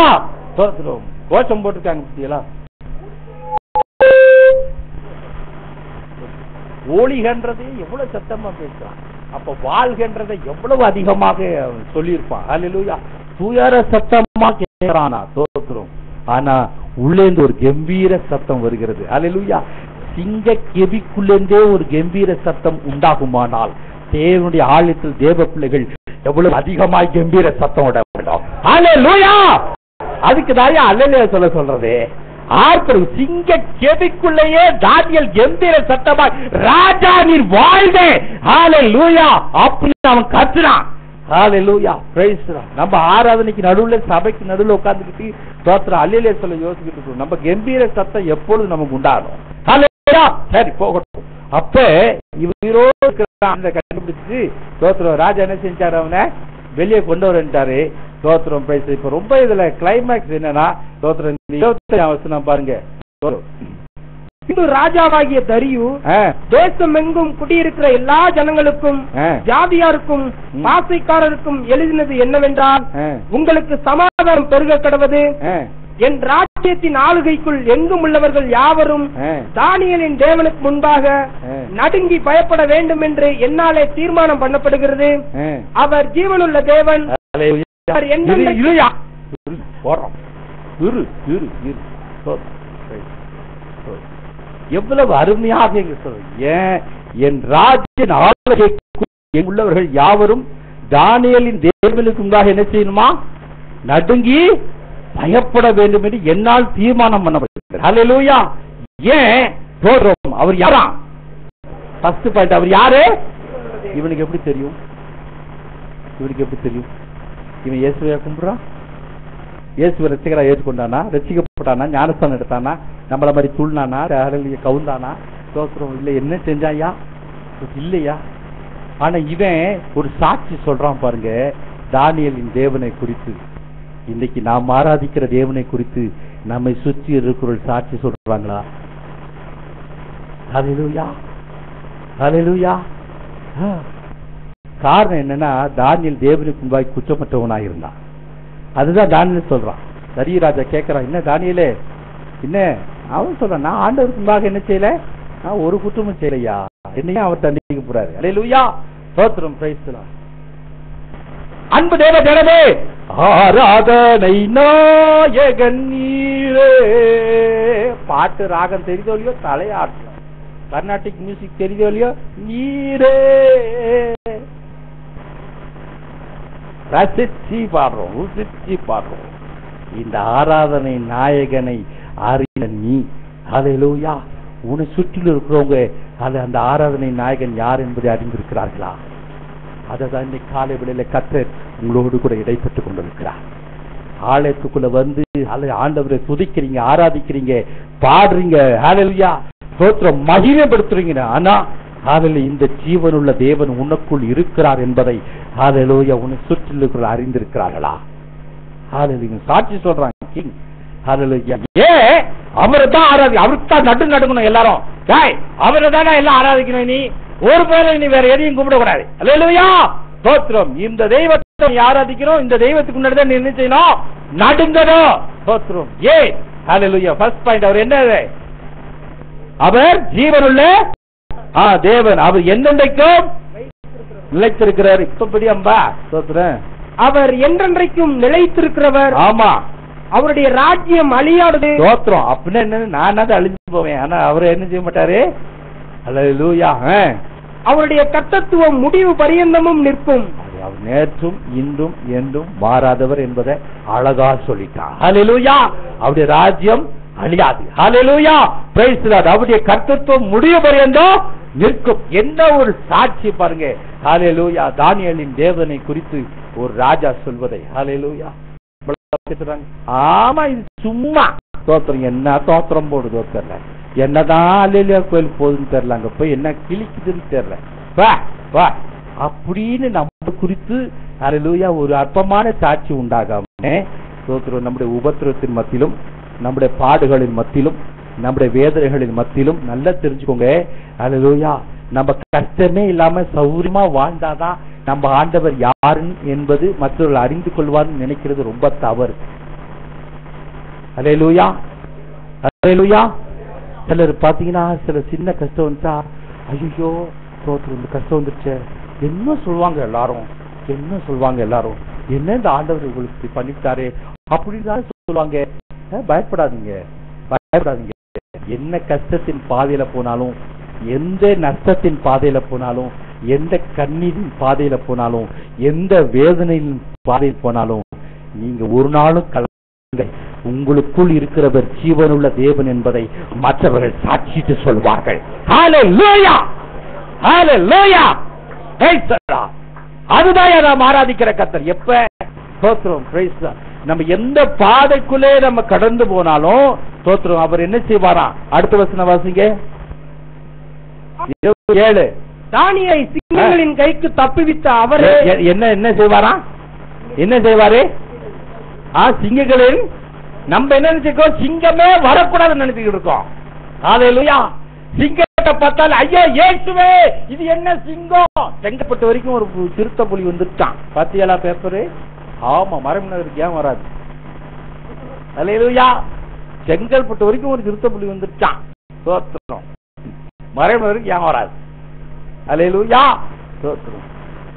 S1: கோஷம் போட்டுருக்காங்க பத்தியெல்லாம். ஓலிகன்றதே எவ்வளவு சத்தமா பேசுறான். அப்ப வாழ்கின்றதை எவ்வளவு அதிகமாக சொல்லியிருப்பான். அல்லேலூயா. துயர சத்தமா கேட்கிறானா. தோத்துரும். ஆனா உள்ளேந்து ஒரு கம்பீர சத்தம் வருகிறது. அல்லேலூயா. சிங்க கெபிக்குள்ளே ஒரு கம்பீர சத்தம் உண்டாகுமானால் தேவனுடைய ஆலயத்தில் தேவ பிள்ளைகள் எவ்வளவு அதிகமாய் கம்பீர சத்தம் விட வேண்டும். அல்லேலூயா. அதுக்கு தாயா அல்லேலூயா சொல்றது. ஆர்ப்பரி சிங்க செவிக்குள்ளேயே தானியேல் கம்பீர சத்தமாய் ராஜா நீர் வாழ்க ஹalleluya அப்படின்னு அவன் கத்துறான். ஹalleluya praise God. நம்ம ஆராதனைக்கு நடுவுல சபைக்கு நடுவுல உட்கார்ந்துக்கிட்டு ஸ்தோத்திரம் அல்லேலூயா சொல்ல யோசிக்கிட்டு இருக்கோம். நம்ம கம்பீர சத்தம் எப்பொழுது நமக்கு உண்டாகும். ஹalleluya சரி போகட்டும். அப்ப இவரோடு கண்டுபிடிச்சு ஸ்தோத்திரம் ராஜா என்ன செஞ்சாரு, அவனை வெளியே கொண்டு வரட்டாரு. ஸ்தோத்திரம் பிரைஸ். இப்ப ரொம்ப இதுல கிளைமேக்ஸ் என்னன்னா ஸ்தோத்திரம் 25 பாருங்க.
S2: ராஜாவாகிய தரியு தேசம் எங்கும் குடியிருக்கிற எல்லா ஜனங்களுக்கும் ஜாதியாருக்கும் பாசைக்காரருக்கும் எழுதினது என்னவென்றால், உங்களுக்கு சமாதானம் பெருக கடவது. என் ராஜ்யத்தின் ஆளுகைக்குள் எங்கும் உள்ளவர்கள் யாவரும் தானியேலின் தேவனுக்கு முன்பாக நடுங்கி பயப்பட வேண்டும் என்று என்னாலே தீர்மானம் பண்ணப்படுகிறது. அவர் ஜீவனுள்ள தேவன்.
S1: எவ்வளவு அருமையாக என் ராஜ்யத்தின் ஆளுகைக்குள் உள்ளவர்கள் யாவரும் தானியேலின் தேவனுக்கு முன்பாக என்ன செய்யணுமா, நடுங்கி பயப்பட வேண்டும் என்று என்னால் தீர்மானம் பண்ணப்படுகிறது. ஹல்லேலூயா. ஏன் போறோம்? அவர் யாரா? ஃபர்ஸ்ட் பாயிண்ட், அவர் யாரு? இவனுக்கு எப்படி தெரியும்? இவனுக்கு எப்படி தெரியும்? இவன் இயேசுவை கும்பிடுறான், இயேசுவை ரட்சகரா ஏற்றுக்கொண்டானா, ரட்சிக்கப்பட்டானா, ஞானஸ்தானம் எடுத்தானா, நம்மள மாதிரி துள்ளானா, கவுந்தானா, தோத்திரம் இல்லை, என்ன செஞ்சாயா இல்லையா? ஆனா இவன் ஒரு சாட்சி சொல்றான் பாருங்க, தானியேலின் தேவனை குறித்து. இன்னைக்கு நாம் ஆராதிக்கிற தேவனை குறித்து நம்மை சுற்றி இருக்கிறவர்கள் சாட்சி சொல்றாங்களா? ஹல்லேலூயா, ஹல்லேலூயா. காரணம் என்னன்னா, தானியேல் தேவனுக்கு முன்பாக குற்றமற்றவனாக இருந்தான். அதுதான் தானியேல் சொல்றான். தரியு ராஜா கேட்கிறான், என்ன தானியேலே என்ன? அவன் சொல்றான், நான் ஆண்டவருக்கு முன்பாக என்ன செய்யல, நான் ஒரு குற்றமும் செய்யலையா, என்னையும் அவர் தண்டிக்க போறாரு. ஹல்லேலூயா, ஸ்தோத்திரம், பிரைஸ் தி லார்ட். அன்பு தேவ ஜனமே, ஆராதனை நாயகன் நீரே. பாட்டு ராகம் தெரியுதோ இல்லையோ, தலையாட்டலாம், கர்நாடிக் மியூசிக் தெரியுதோ இல்லையோ, நீரே ரசிச்சு பாடுறோம், ருசிச்சு பாடுறோம். இந்த ஆராதனை நாயகனை அறிந்த நீ, ஹல்லேலூயா, உன்னை சுற்றிலும் இருக்கிறவங்க அந்த ஆராதனை நாயகன் யார் என்பதை அறிந்திருக்கிறார்களா? அதான் இன்னைக்கு காலை வேளையில கர்த்தர் உங்களோடு கூட இடைப்பட்டு கொண்டிருக்கிறார். ஆலயத்துக்குள்ள வந்து ஆண்டவரை துதிக்கிறீங்க, ஆராதிக்கிறீங்க, பாடுறீங்க, ஹல்லேலூயா, ஸ்தோத்திரம், மகிமைப்படுத்துறீங்க. ஆனா ஹல்லேலூயா, இந்த ஜீவனுள்ள தேவன் உனக்குள் இருக்கிறார் என்பதை ஹல்லேலூயா உன்னை சுற்றில் இருக்கிற அறிந்திருக்கிறார்களா? ஹல்லேலூயா, சாட்சி சொல்றாங்க கிங். ஹல்லேலூயா. ஏன் அவரை தான் ஆராதி, அவருக்கு தான் நடு நடுங்கணும் எல்லாரும். அவரை தானே எல்லாம் ஆராதிக்கணும். நீ ஒரு பேரை நீ வேற எதையும் கும்பிடக்கூடாது. ஹல்லேலூயா, ஸ்தோத்திரம். இந்த தெய்வத்தை ஆராதிக்கிறோம், இந்த தெய்வத்துக்கு முன்னாடி தான் என்ன செய்யணும், நடுங்கணும். ஸ்தோத்திரம். ஏன்? ஹல்லேலூயா. ஃபர்ஸ்ட் பாயிண்ட், அவர் என்ன? அவர் ஜீவனுள்ள தேவன். அவர் என்னென்றைக்கும் நிலைத்திருக்கிறார். இப்படி அம்பா ஸ்தோத்திரம்.
S2: அவர் என்றென்றைக்கும் நிலைத்திருக்கிறவர். ஆமா, அவருடைய ராஜ்யம் அழியாதது. ஸ்தோத்திரம். அப்படின்னா என்ன, நான் தான் அழிஞ்சு போவேன், ஆனா அவர் என்ன செய்ய மாட்டாரு. ஹல்லேலூயா. அவருடைய கர்த்தத்துவம் முடிவு பரியந்தமும் நிற்கும். அவர் நேற்றும் இன்றும் என்றும் மாறாதவர் என்பதை அழகா சொல்லிட்டார். ஹல்லேலூயா. அவருடைய ராஜ்யம் அழியாது. ஹல்லேலூயா, பிரைஸ் தி லார்ட். அவருடைய கர்த்தத்துவம் முடிவு பரியந்தம் நிற்கும். என்ன ஒரு சாட்சி பாருங்க. ஹல்லேலூயா. தானியேலின் தேவனை குறித்து ஒரு ராஜா சொல்வதை. ஹல்லேலூயா. ஆமா, இது சும்மா தோத்திரம். என்ன தோத்திரம் போடுதோ தெரியல, என்னதான் அல்லேலூயா கோயில் போகுதுன்னு தெரியல, அங்க போய் என்ன கிளிக்குதுன்னு தெரியல, வா அப்படின்னு நம்ம குறித்து ஹல்லேலூயா ஒரு அற்பமான சாட்சி உண்டாகாம தோத்திரம். நம்முடைய உபத்திரத்தின் மத்தியிலும், நம்முடைய பாடுகளின் மத்தியிலும், நம்முடைய வேதனைகளின் மத்தியிலும் நல்லா தெரிஞ்சுக்கோங்க. ஹல்லேலூயா, நம்ம கஷ்டமே இல்லாம சௌரியமா வாழ்ந்தாதான் நம்ம ஆண்டவர் யாருன்னு என்பது மற்றவர்கள் அறிந்து கொள்வார்னு நினைக்கிறது ரொம்ப தவறு. ஹல்லேலூயா, ஹல்லேலூயா. சிலர் பாத்தீங்கன்னா, சில சின்ன கஷ்டம் வந்துச்சா, ஐயோ இந்த கஷ்டம் வந்துருச்சு, என்ன சொல்லுவாங்க எல்லாரும், என்ன சொல்லுவாங்க எல்லாரும், என்ன இந்த ஆண்டவர் உங்களுக்கு பண்ணிட்டாரு அப்படின்னு சொல்லுவாங்க. பயப்படாதீங்க, பயப்படாதீங்க. என்ன கஷ்டத்தின் பாதையில போனாலும், எந்த நஷ்டத்தின் பாதையில போனாலும், எந்த கண்ணீரின் பாதையில போனாலும், எந்த வேதனையின் பாதையில் போனாலும், நீங்க ஒரு நாளும் கலங்க.
S1: உங்களுக்குள் இருக்கிறவர் ஜீவனுள்ள தேவன் என்பதை மற்றவர்கள் சாட்சிட்டு சொல்வார்கள். ஹல்லேலூயா, ஹல்லேலூயா. அதுதான் நாம் ஆராதிக்கிற கர்த்தர். எப்ப ஸ்தோத்திரம், பிரைஸ் தி லார்ட். நம்ம எந்த பாதைக்குள்ளே நம்ம கடந்து போனாலும் ஸ்தோத்திரம், அவர் என்ன செய்வாரா? அடுத்த வசனம் வாசிங்க. 27.
S2: தானியை சிங்கங்களின் கைக்கு தப்புவித்த அவரே
S1: என்ன செய்வாரா? என்ன செய்வாரு? சிங்கங்களின், நம்ம என்ன நினைச்சிருக்கோம்? சிங்கமே வரக்கூடாதுன்னு நினைச்சுக்கிட்டு இருக்கோம். ஹல்லேலூயா. சிங்கத்தை பார்த்தால் ஐயா இயேசுவே இது என்ன சிங்கம்? செங்கப்பட்ட வரைக்கும் ஒரு சிறுத்தை புலி வந்துட்டான். பாத்தியாலா பேப்பரு? ஆமா, மறைமுகருக்கு ஏன் வராது? ஹல்லேலூயா. செங்கல்பட்டு வரைக்கும் ஒரு சிறுத்தை புலி வந்துட்டான். ஸ்தோத்திரம். மறைமுகருக்கு ஏன் வராது? ஹல்லேலூயா. ஸ்தோத்திரம்.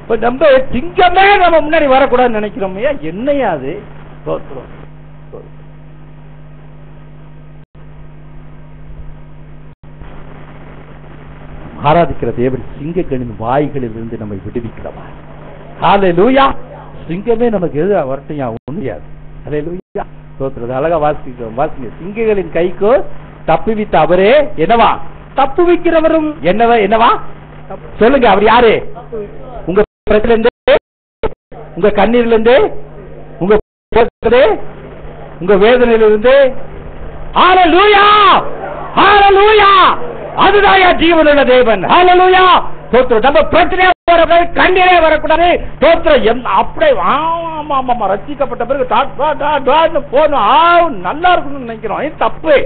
S1: இப்ப நம்ம சிங்கமே நம்ம முன்னாடி வரக்கூடாதுன்னு நினைக்கிறோம். என்னையா அது? ஸ்தோத்திரம். ஆராதிக்கிற தேவன் சிங்கங்களின் வாய்களில் இருந்து நம்மை விடுவிக்கிறவர். ஹல்லேலூயா. சிங்கமே நமக்கு எதிராக வரட்டையா முடியாது. ஹல்லேலூயா. ஸ்தோத்திரம். அழகா வாசிங்க. சிங்கங்களின் கைக்கு தப்புவித்த அவரே என்னவா?
S2: தப்புவிக்கிறவரும்
S1: என்னவா சொல்லுங்க. அவர் யாரு? உங்க பிரச்சனை இருந்து, உங்க கண்ணீர்ல இருந்து, உங்க வேதனையிலிருந்து. ஹல்லேலூயா, ஹல்லேலூயா. அதுதான் ஜீவனுள்ள தேவன். ஹல்லேலூயா. ஸ்தோத்திரம். நம்ம பிரச்சனையா வரக்கூடாது, கண்ணீரே வரக்கூடாது. ஸ்தோத்திரம். அப்படியே ஆமா ரட்சிக்கப்பட்ட பிறகு போகணும், நல்லா இருக்கணும்னு நினைக்கிறோம். தப்பு.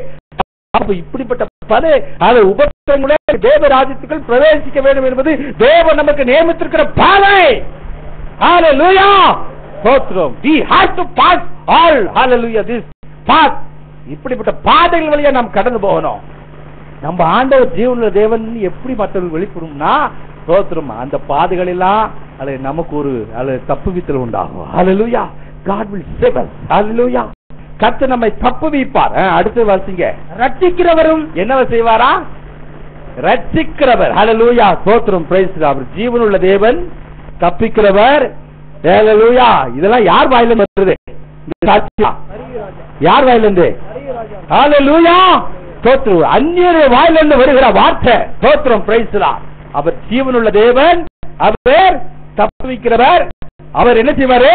S1: இப்படிப்பட்ட பல உபத்திரங்களே தேவ ராஜ்யத்துக்குள் பிரவேசிக்க வேண்டும் என்பது தேவன் நமக்கு நியமித்திருக்கிற பாதை. ஹல்லேலூயா. ஸ்தோத்திரம். We have to pass all, hallelujah, this path. இப்படிப்பட்ட பாதைகள் வழியா நாம் கடந்து போகணும். நம்ம ஆண்டவர் ஜீவனுள்ள தேவன் எப்படி மற்றவர்கள் வெளிப்படும்னா ஸ்தோத்திரம், அந்த பாதைகள் எல்லாம் அது நமக்கு ஒரு தப்புவித்தல் உண்டாகும். ஹல்லேலூயா. God will save us. ஹல்லேலூயா. கர்த்தர் நம்மை தப்புவிப்பார். அடுத்து வாசிங்க.
S2: ரட்சிக்கிறவரும்
S1: என்னவ செய்வாரா? ரட்சிக்கிறவர். ஹல்லேலூயா. ஸ்தோத்திரம், பிரைஸ் தி லார்ட். அவர் ஜீவனுள்ள தேவன், தப்பிக்கிறவர். ஹல்லேலூயா. இதெல்லாம் யார் வாயிலிருந்து வருது? யார் வாயிலிருந்து? ஹல்லேலூயா. ஸ்தோத்திரம். அந்நியருடைய வாயிலிருந்து வருகிற வார்த்தை. ஸ்தோத்திரம், பிரைஸ் தி லார்ட். அவர் ஜீவனுள்ள தேவன், அவர் தப்புவிக்கிறவர். அவர் என்ன செய்வாரு?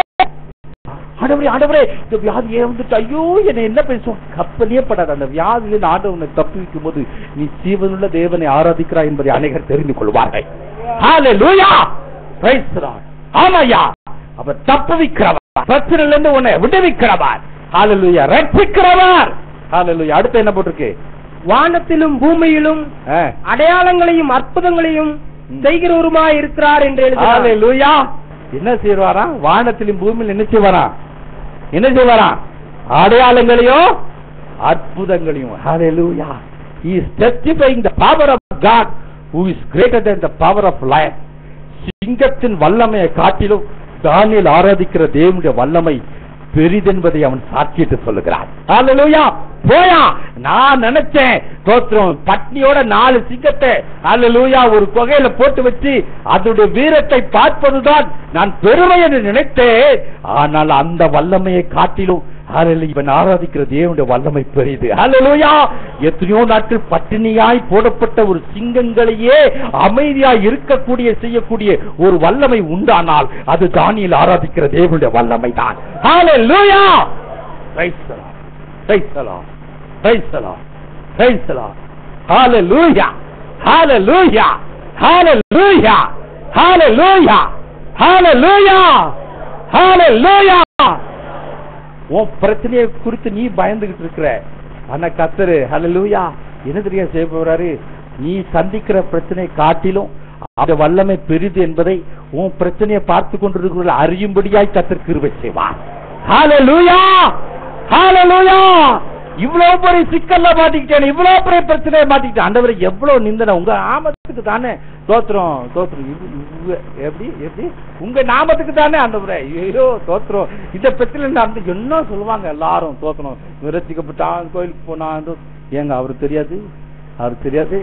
S1: ஆண்டவரே இந்த வியாதியே வந்துட்டு ஐயோ என்ன என்ன பேசுவோம்? கப்பலே படாது. அந்த வியாதியிலிருந்து ஆண்டவனை தப்புவிக்கும் போது நீ ஜீவனுள்ள தேவனை ஆராதிக்கிறாய் என்பதை அநேகர் தெரிந்து கொள்வார்கள். ஹல்லேலூயா. Praise the Lord. ஆமாயா, அவர் தப்புவிக்கிறவர், பிரச்சனையிலிருந்து உன்னை விடுவிக்கிறவர். ஹல்லேலூயா. ரட்சிக்கிறவர். ஹல்லேலூயா. அடுத்து என்ன போட்டிருக்கு?
S2: வானத்திலும் பூமியிலும் அடையாளங்களையும் அற்புதங்களையும் செய்கிறவருமாய் இருக்கிறார் என்று எழுதுகிறார்.
S1: ஹல்லேலூயா. என்ன செய்வாரா? வானத்திலும் பூமியில் என்ன செய்வாரா? என்ன செய்வாரா? அடையாளங்களையும் அற்புதங்களையும். ஹல்லேலூயா. He is testifying the power of God who is greater than the power of lion. சிங்கத்தின் வல்லமையை காட்டிலும் தானியேல் ஆராதிக்கிற தேவனுடைய வல்லமை பெரிதென்பதை அவன் சாட்சியிட்டு சொல்லுகிறான். ஹல்லேலூயா. போயா, நான் நினைச்சேன் ஸ்தோத்திரம் பட்னியோட 4 சிங்கத்தை ஹல்லேலூயா ஒரு குகையில போட்டு வச்சு அதோட வீரத்தை பார்ப்பதுதான் நான் பெருமை என்று நினைத்தேன். ஆனால் அந்த வல்லமையை காட்டிலும் இவன் ஆராதிக்கிற தேவனுடைய வல்லமை பெரிது. ஹல்லேலூயா. எத்தனையோ நாட்கள் பட்டினியாய் போடப்பட்ட ஒரு சிங்கங்களையே அமைதியாய் இருக்கக்கூடிய செய்யக்கூடிய ஒரு வல்லமை உண்டானால் அது தானியேல் ஆராதிக்கிற தேவனுடைய வல்லமை தான். ஹல்லேலூயா. Praise the Lord. Praise the Lord. Praise the Lord. Praise the Lord. ஹல்லேலூயா. ஹல்லேலூயா. ஹல்லேலூயா. ஹல்லேலூயா. ஹல்லேலூயா. ஹல்லேலூயா. உன் பிரச்சனையை குறித்து நீ பயந்துகிட்டு இருக்கிற, ஆனா கர்த்தர் ஹல்லேலூயா என்ன தெரியா செய்ய போறாரு? நீ சந்திக்கிற பிரச்சனை காட்டிலும் அந்த வல்லமை பெரிது என்பதை உன் பிரச்சனையை பார்த்து கொண்டிருக்கிற அறியும்படியாய் கர்த்தர் கிருபை செய்வார். ஹல்லேலூயா. ஹல்லேலூயா. இவ்வளவு பெரிய சிக்கல்ல மாட்டிக்கிட்டேன், இவ்வளவு பெரிய பிரச்சனையை மாட்டிக்கிட்டேன். ஆண்டவரே எவ்வளவு நிந்தனை உங்க நாமத்துக்கு தானே. தோத்திரம் தோத்திரம். எப்படி எப்படி உங்க நாமத்துக்கு தானே ஆண்டவரே. ஐயோ தோத்திரம். இந்த பிரச்சனை என்ன சொல்லுவாங்க எல்லாரும்? தோத்திரம் விரச்சிக்கப்பட்டான், கோயிலுக்கு போனான். ஏங்க அவருக்கு தெரியாது? அவருக்கு தெரியாது?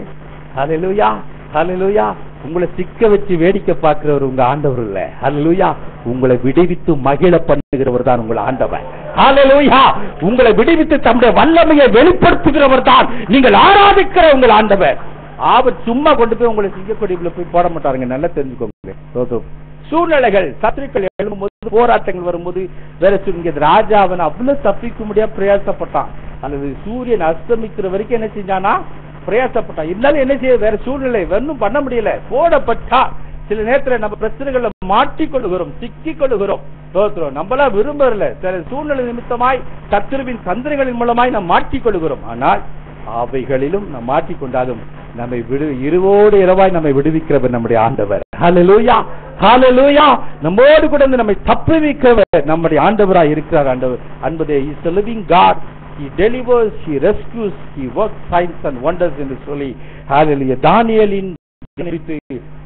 S1: ஹல்லேலூயா. ஹல்லேலூயா. உங்களை சிக்க வச்சு வேடிக்கை பார்க்கிறவர் உங்க ஆண்டவர் இல்ல. ஹல்லேலூயா. உங்களை விடுவித்து மகிழ பண்ணுகிறவர் தான் உங்கள் ஆண்டவர். ஹல்லேலூயா. உங்களை விடுவித்து தம்முடைய வல்லமையை வெளிப்படுத்துகிறவர் தான் நீங்கள் ஆராதிக்கிற உங்கள் ஆண்டவர். அவர் சும்மா கொண்டு போய் உங்களை சிங்கக்கொடிக்குள்ள போய் போட மாட்டாருங்க. நல்லா தெரிஞ்சுக்கோங்க. சூழ்நிலைகள் சத்துருக்கள் எழும்போது, போராட்டங்கள் வரும்போது, வேற சொல்லுங்க, ராஜா அவன் அவ்வளவு தப்பிக்க முடியாம பிரயாசப்பட்டான். அல்லது சூரியன் அஸ்தமிக்கிற வரைக்கும் என்ன செஞ்சானா பிரயாசப்பட்டான். இருந்தாலும் என்ன செய்ய, வேற சூழ்நிலை ஒன்னும் பண்ண முடியல. போடப்பட்டா சில நேரத்தில் நம்ம பிரச்சனைகளை மாட்டிக்கொள்ளுகிறோம், சிக்கிக் கொள்ளுகிறோம். நம்மளா விரும்பல, சில சூழ்நிலை நிமித்தமாய் சத்துருவின் தந்திரங்களின் மூலமாய் நாம் மாட்டிக்கொள்ளுகிறோம். ஆனால் அவைகளிலும் நாம் மாட்டிக்கொண்டாலும் நம்மை இருவோடு இரவாய் நம்மை விடுவிக்கிறவர் நம்முடைய ஆண்டவர். ஹல்லேலூயா, ஹல்லேலூயா. நம்மோடு கூட நம்மை தப்புவிக்கிறவர் நம்முடைய ஆண்டவராய் இருக்கிறார். ஆண்டவர் என்பதே is a living God. He delivers, he rescues, he works signs and wonders என்று சொல்லி ஹல்லேலூயா தானியேலின்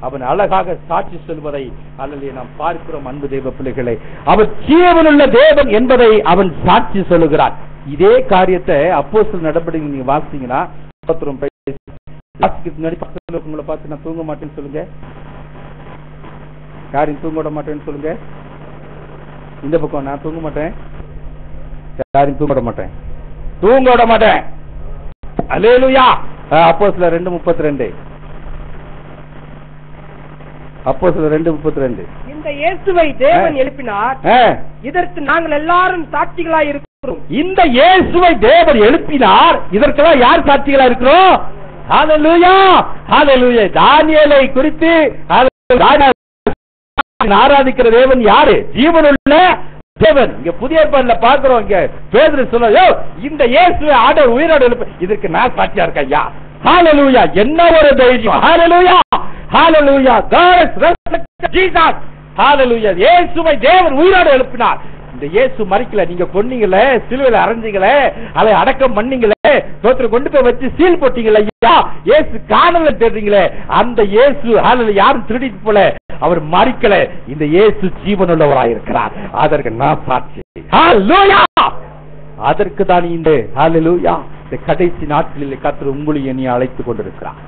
S1: அவன் அழகாக சாட்சி சொல்வதை அல்லது நாம் பார்க்கிறோம். அன்பு தேவ பிள்ளைகளை, அவர் ஜீவனுள்ள தேவன் என்பதை அவன் சாட்சி சொல்லுகிறார். இதே காரியத்தை அப்போஸ்தலர் நடபடிகள் நீங்க வாசிங்கன்னா, உங்களை பார்த்து நான் தூங்க மாட்டேன்னு சொல்லுங்க. யாரையும் தூங்க விட மாட்டேன்னு சொல்லுங்க. இந்த பக்கம் நான் தூங்க மாட்டேன், யாரையும் தூங்க விட மாட்டேன், தூங்க விட மாட்டேன். அல்லேலூயா. அப்போஸ்தலர் 2:32. அப்போஸ்தலர் 2:32.
S2: இந்த இயேசுவை தேவன் எழுப்பினார், இதற்கு நாங்கள் எல்லாரும் சாட்சிகளாய் இருக்கிறோம்.
S1: இந்த இயேசுவை தேவன் எழுப்பினார், இதற்கெல்லாம் யார் சாட்சிகளா இருக்கிறோம்? ஹல்லேலூயா, ஹல்லேலூயா. தானியேலை குறித்து ஆராதிக்கிற தேவன் யாரு? ஜீவனுள்ள தேவன். இங்க புதிய ஏற்பாடுல பார்க்கிறோம். இங்க பேதுரு சொல்ல, இந்த இயேசுவை ஆண்டவர் உயிரோடு எழுப்ப, இதற்கு நான் சாட்சியா இருக்கேன். ஐயா, ஹல்லேலூயா. என்ன ஒரு தைரியம்! ஹல்லேலூயா, ஹல்லேலூயா. God has resurrected Jesus. ஹல்லேலூயா. இயேசுவை தேவன் உயிரோடு எழுப்பினார். இந்த இயேசு மரிக்கல, நீங்க கொன்னீங்களே, சிலுவையில அறைஞ்சீங்களே, அதை அடக்கம் பண்ணீங்களே, தோத்திரம் கொண்டு போய் வச்சு சீல் போட்டீங்களே, ஐயா இயேசு காணல தேடுறீங்களே, அந்த இயேசு ஹல்லேலூயா யாரும் திருடிட்டு போல, அவர் மரிக்கல. இந்த இயேசு ஜீவனுள்ளவராய் இருக்கிறார். அதற்கு நான் சாட்சி. ஹல்லேலூயா. அதற்கு தான் இந்த ஹல்லேலூயா இந்த கடைசி நாட்களில் கர்த்தர் உங்களையும் நீ அழைத்துக் கொண்டிருக்கிறார்.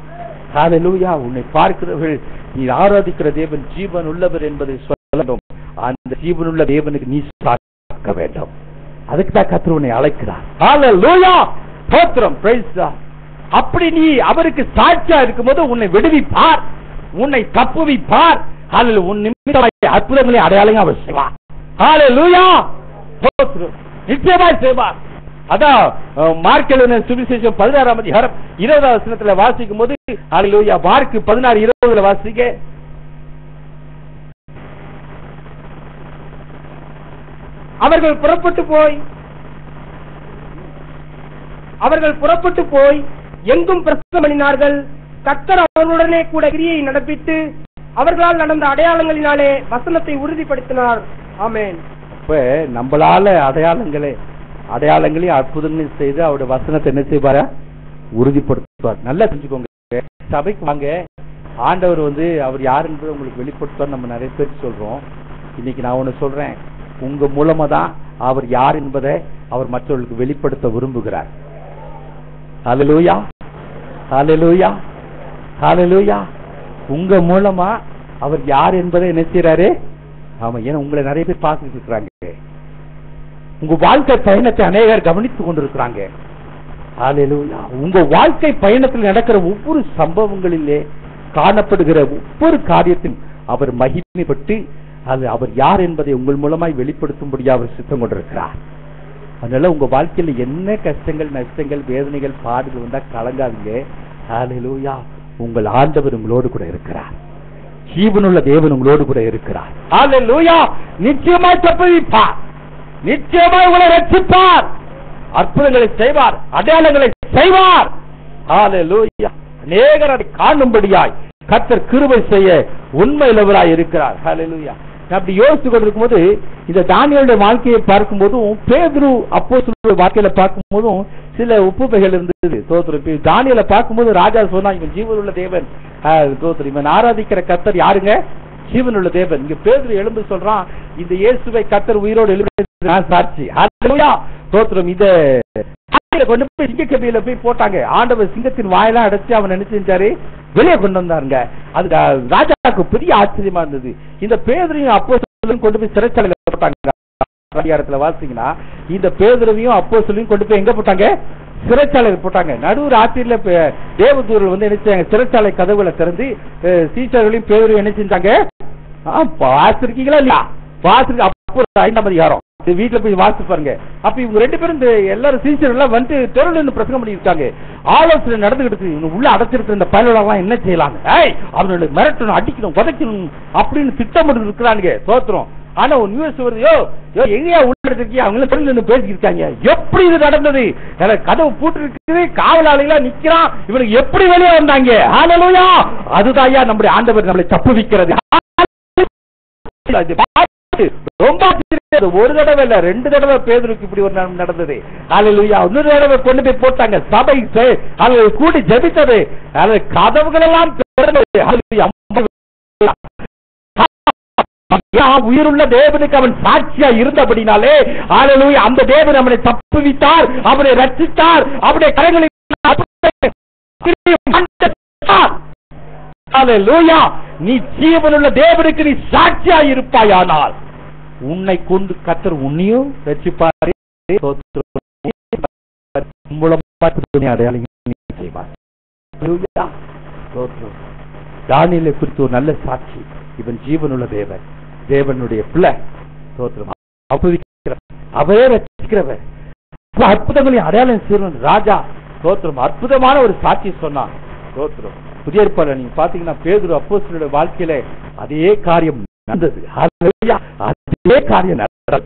S1: ஹல்லேலூயா. உன்னை பார்க்கிறவர்கள் நீ ஆராதிக்கிற தேவன் ஜீவன் உள்ளவர் என்பதை சொல்ல வேண்டும். அந்த ஜீவனுள்ள தேவனுக்கு நீ சாட்சியாக வேண்டும். அதுக்கு தான் கர்த்தர் உன்னை அழைக்கிறார். ஹல்லேலூயா. ஸ்தோத்திரம், பிரைஸ் காட். அப்படி நீ அவருக்கு சாட்சியா இருக்கும்போது உன்னை விடுவிப்பார், உன்னை தப்புவிப்பார். ஹல்லேலூயா. உன் நிமித்தமாய் அற்புதங்களை அடையாளங்க அவர் செய்வார். ஹல்லேலூயா. ஸ்தோத்திரம். நிச்சயமாய் செய்வார். அதான் மார்க் எழுதின சுவிசேஷம் 16ஆம் அதிகாரம் 20ஆம் வசனத்துல வாசிக்கும் போது, ஹல்லேலூயா, மார்க் 16:20 வாசிக்க,
S2: அவர்கள் புறப்பட்டு போய் எங்கும் பிரசங்கம் பண்ணினார்கள். கர்த்தர் அவர்களுடனே கூட கிரியை நடப்பித்து அவர்களால் நடந்த அடையாளங்களினாலே வசனத்தை உறுதிப்படுத்தினார். ஆமென்.
S1: அப்ப நம்மளால அடையாளங்களையும் அற்புதங்களையும் செய்து அவருடைய வசனத்தை என்ன செய்வார? உறுதிப்படுத்துவார். நல்லா தெரிஞ்சுக்கோங்க. சபைக்கு வாங்க, ஆண்டவர் அவர் யார் என்பதை உங்களுக்கு வெளிப்படுத்துவார். நம்ம நிறைய பேர் சொல்றோம். இன்னைக்கு நான் ஒண்ணு சொல்றேன், உங்க மூலமா தான் அவர் யார் என்பதை அவர் மற்றவர்களுக்கு வெளிப்படுத்த விரும்புகிறார். ஹல்லேலூயா, ஹல்லேலூயா, ஹல்லேலூயா. உங்க மூலமா அவர் யார் என்பதை என்ன செய்யறாரு? ஆமா, ஏன்னா உங்களை நிறைய பேர் பார்த்துட்டு இருக்கிறாங்க. உங்க வாழ்க்கை பயணத்தை அநேகர் கவனித்துக் கொண்டிருக்கிறாங்க. ஹல்லேலூயா. உங்க வாழ்க்கை பயணத்தில் நடக்கிற ஒவ்வொரு சம்பவங்களிலே காணப்படுகிற ஒவ்வொரு காரியத்திலும் அவர் மகிமைப்பட்டு அது அவர் யார் என்பதை உங்கள் மூலமாய் வெளிப்படுத்தும்படியா அவர் சித்தம் கொண்டிருக்கிறார். அதனால உங்க வாழ்க்கையில என்ன கஷ்டங்கள், நஷ்டங்கள், வேதனைகள், பாடுகள் வந்தா கலங்காதீங்க. ஹல்லேலூயா. உங்கள் ஆண்டவர் உங்களோடு கூட இருக்கிறார். ஜீவனுள்ள தேவன் உங்களோடு கூட இருக்கிறார். ஹல்லேலூயா. நிச்சயமாய் தப்புவிப்பார், நிச்சயமாய் உங்களை ரட்சிப்பார், அற்புதங்களை செய்வார், அடையாளங்களை செய்வார். ஹல்லேலூயா. அநேகர் அதை காணும்படியாய் கர்த்தர் கிருபை செய்ய உண்மையுள்ளவராய் இருக்கிறார். ஹல்லேலூயா. அப்படி யோசித்து கொண்டிருக்கும் போது இந்த தானியேலுடைய வாழ்க்கையை பார்க்கும் போதும் பேதுரு அப்போஸ்தலருடைய வாழ்க்கையில பார்க்கும் போதும் சில ஒப்புமைகள் இருந்தது. தோத்திரம். தானியேலை பார்க்கும்போது ராஜா சொன்னா, இவன் ஜீவனுள்ள தேவன். தோத்திரம். இவன் ஆராதிக்கிற கர்த்தர் யாருங்க? ஜீவனுள்ள தேவன். இங்க பேதுரு எழுந்து சொல்றான், இந்த இயேசுவை கர்த்தர் உயிரோடு எழுப்பி நான் சாட்சி. ஹல்லேலூயா. தோத்திரம். இத கொண்டு போய் சிங்கக்கபியில போய் போட்டாங்க. ஆண்டவர் சிங்கத்தின் வாயெல்லாம் அடைச்சு அவன் என்ன செஞ்சாரு? வெளியே கொண்டு வந்தாருங்க. அது ராஜாவுக்கு பெரிய ஆச்சரியமா இருந்தது. இந்த பேதுரையும் அப்போஸ்தலரையும் கொண்டு போய் சிறைச்சாலையில போட்டாங்க. அதிகாரத்துல வாசிங்கன்னா இந்த பேதுருவையும் அப்போஸ்தலரையும் கொண்டு போய் எங்க போட்டாங்க? சிறைச்சாலையில் போட்டாங்க. நடுவு ராத்திரியில தேவதூதர்கள் வந்து என்ன செஞ்சாங்க? சிறைச்சாலை கதவுகளை திறந்து சீஷர்களையும் பேதுருவையும் என்ன செஞ்சாங்க? வாசிருக்கீங்களா இல்லையா? வாசிருக்கு. அப்போ 5ஆம் அதிகாரம் வீட்டுல போய் வாசிச்சு பாருங்க. அப்ப இவங்க 2 பேரும் இந்த எல்லாரும் சீஷர்கள் எல்லாம் வந்து தெருவில் பிரசங்கம் பண்ணிருக்காங்க. ஆலோசனை நடந்துகிட்டு உள்ள அடைச்சிருக்கிற இந்த பயனெல்லாம் என்ன செய்யலாம், அவங்களை மிரட்டணும், அடிக்கணும், உதைக்கணும் அப்படின்னு திட்டமிட்டு இருக்கிறாங்க. தோத்துறோம். ஆனா ஒரு நியூஸ் வருது, எங்கேயா உள்ள அவங்க தெருவில் பேசிக்கிட்டாங்க. எப்படி இது நடந்தது? கதவு பூட்டு இருக்குது, காவலாளிகளா நிக்கிறான், இவனுக்கு எப்படி வெளியே வந்தாங்க? ஹல்லேலூயா! அதுதான் நம்முடைய ஆண்டவர் நம்மளை தப்புவிக்கிறது. ரொம்ப ஒரு தடவை இல்ல, 2 தடவை பேதுருக்கு இப்படி ஒரு நடந்தது. ஹல்லேலூயா! இன்னொரு தடவை கொண்டு போய் போட்டாங்க. சபை கூடி ஜெபித்தது, கதவுகள் எல்லாம் உயிருள்ள தேவனுக்கு அவன் சாட்சியா இருந்தபடினாலே ஹல்லேலூயா, அந்த தேவன் அவனை தப்புவித்தார், அவனை ரட்சித்தார், அவனுடைய கரங்களை ஹல்லேலூயா. நீ ஜீவனுள்ள தேவனுக்கு நீ சாட்சியா இருப்பாயானால் உன்னை கொண்டு கர்த்தர் உன்னையும் ரட்சிப்பார். தானியேலை குறித்து ஒரு நல்ல சாட்சி. இவன் ஜீவனுள்ள தேவன், தேவனுடைய பிள்ளை. அவரே ரட்சிக்கிறவர், அற்புதங்களை அடையாளம் செய்யணும் ராஜா. தோத்திரம் அற்புதமான ஒரு சாட்சி சொன்னான். தோத்திரம் புதிய ஏற்பாடுல நீங்க பாத்தீங்கன்னா பேதுரு அப்போஸ்தலருடைய வாழ்க்கையில அதே காரியம் நடந்தது. அதே காரியம் நடந்தது.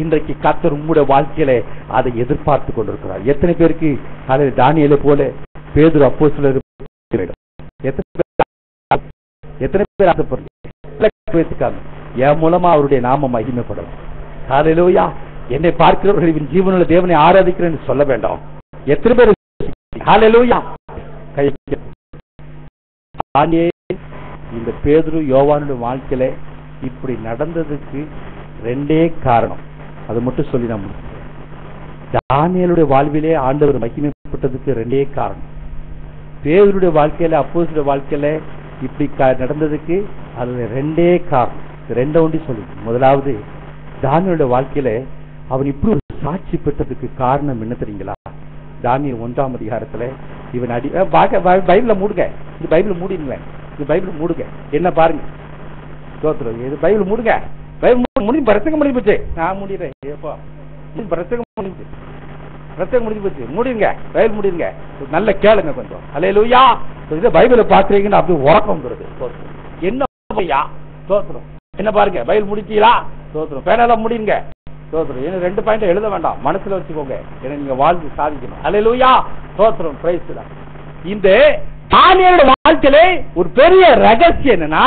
S1: இன்றைக்கு கர்த்தர் உங்களுடைய வாழ்க்கையில அதை எதிர்பார்த்து கொண்டிருக்கிறார். எத்தனை பேருக்கு தானியேலை போல பேதுரு அப்போஸ்தலர் எத்தனை பேர் ஆசைப்படுறாங்க? என் மூலமா அவருடைய நாமம் மகிமைப்படும். ஹல்லேலூயா! என்னை பார்க்கிறவர்கள் ஜீவனுள்ள தேவனை ஆராதிக்கிறேன்னு சொல்ல வேண்டாம். எத்தனை பேர்? ஹல்லேலூயா! இந்த பேதுரு யோவானுடைய வாழ்க்கையில இப்படி நடந்ததுக்கு 2 காரணம். அது மட்டும் சொல்லி நான் தானியேலுடைய வாழ்விலே ஆண்டவர் மகிமைப்பட்டதுக்கு 2 காரணம். பேதுருடைய வாழ்க்கையில அப்போஸ்தலருடைய வாழ்க்கையில இப்படி நடந்ததுக்கு அது 2 காரணம். 2 ஒண்டி சொல்லி, முதலாவது தானியேலுடைய வாழ்க்கையில அவன் இப்படி ஒரு சாட்சி பெற்றதுக்கு காரணம் என்ன தெரியுங்களா? தானியேல் 1ஆம் அதிகாரத்துல இவன் பைபிள மூடுங்க, இது பைபிள் மூடிங்களேன், இது பைபிள் மூடுங்க, என்ன பாருங்க. இது பைபிள் மூடுங்க, பைபிள் முடிஞ்சு பிரசங்கம் முடிஞ்சு போச்சு. நான் முடிகிறேன், பிரசங்கம் முடிஞ்சு, பிரசங்கம் முடிஞ்சு போச்சு. முடியுங்க, பைபிள் முடியுங்க, நல்ல கேளுங்க கொஞ்சம். ஹல்லேலூயா! இதை பைபிளை பாக்குறீங்கன்னு அப்படி உறக்கம் வந்துருது. என்ன தோத்திரம் என்ன பாருங்க, பைபிள் முடிச்சீங்களா? தோத்திரம் பேனெல்லாம் முடியுங்க. தோத்திரம் 2 பாயிண்ட் எழுத வேண்டாம், மனசுல வச்சுக்கோங்க. ஏன்னா நீங்க வாழ்ந்து சாதிக்கணும். ஹல்லேலூயா! தோத்திரம் பிரைஸ் தி லார்ட். இந்த தானியேலுடைய வாழ்க்கையிலே ஒரு பெரிய ரகசியம் என்னன்னா,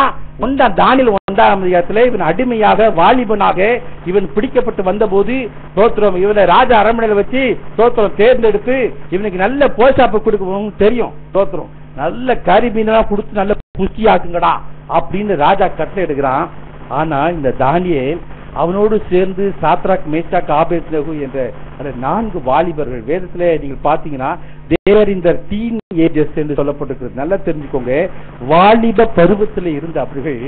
S1: தானியேல் 1ஆம் அதிகாரத்திலே இவன் அடிமையாக வாலிபனாக இவன் பிடிக்கப்பட்டு வந்த போது தோத்திரம் இவனை ராஜா அரண்மனையில வச்சு தோத்திரம் தேர்ந்தெடுத்து இவனுக்கு நல்ல போஷாப்பு கொடுக்கணும் தெரியும். தோத்திரம் நல்ல கறி மீனெல்லாம் கொடுத்து நல்ல புஷ்டியாக்குங்கடா அப்படின்னு ராஜா கட்டளை எடுக்கிறான். ஆனா இந்த தானியேல் அவனோடு சேர்ந்து சாத்ராக், மேஷாக், ஆபேத்நேகோ என்ற 4 வாலிபர்கள், வேதத்திலே நீங்கள் பாத்தீங்கன்னா தேவர் இந்த டீன் ஏஜஸ் என்று சொல்லப்பட்டிருக்கிறது. நல்லா தெரிஞ்சுக்கோங்க, வாலிப பருவத்தில் இருந்த அவர்கள்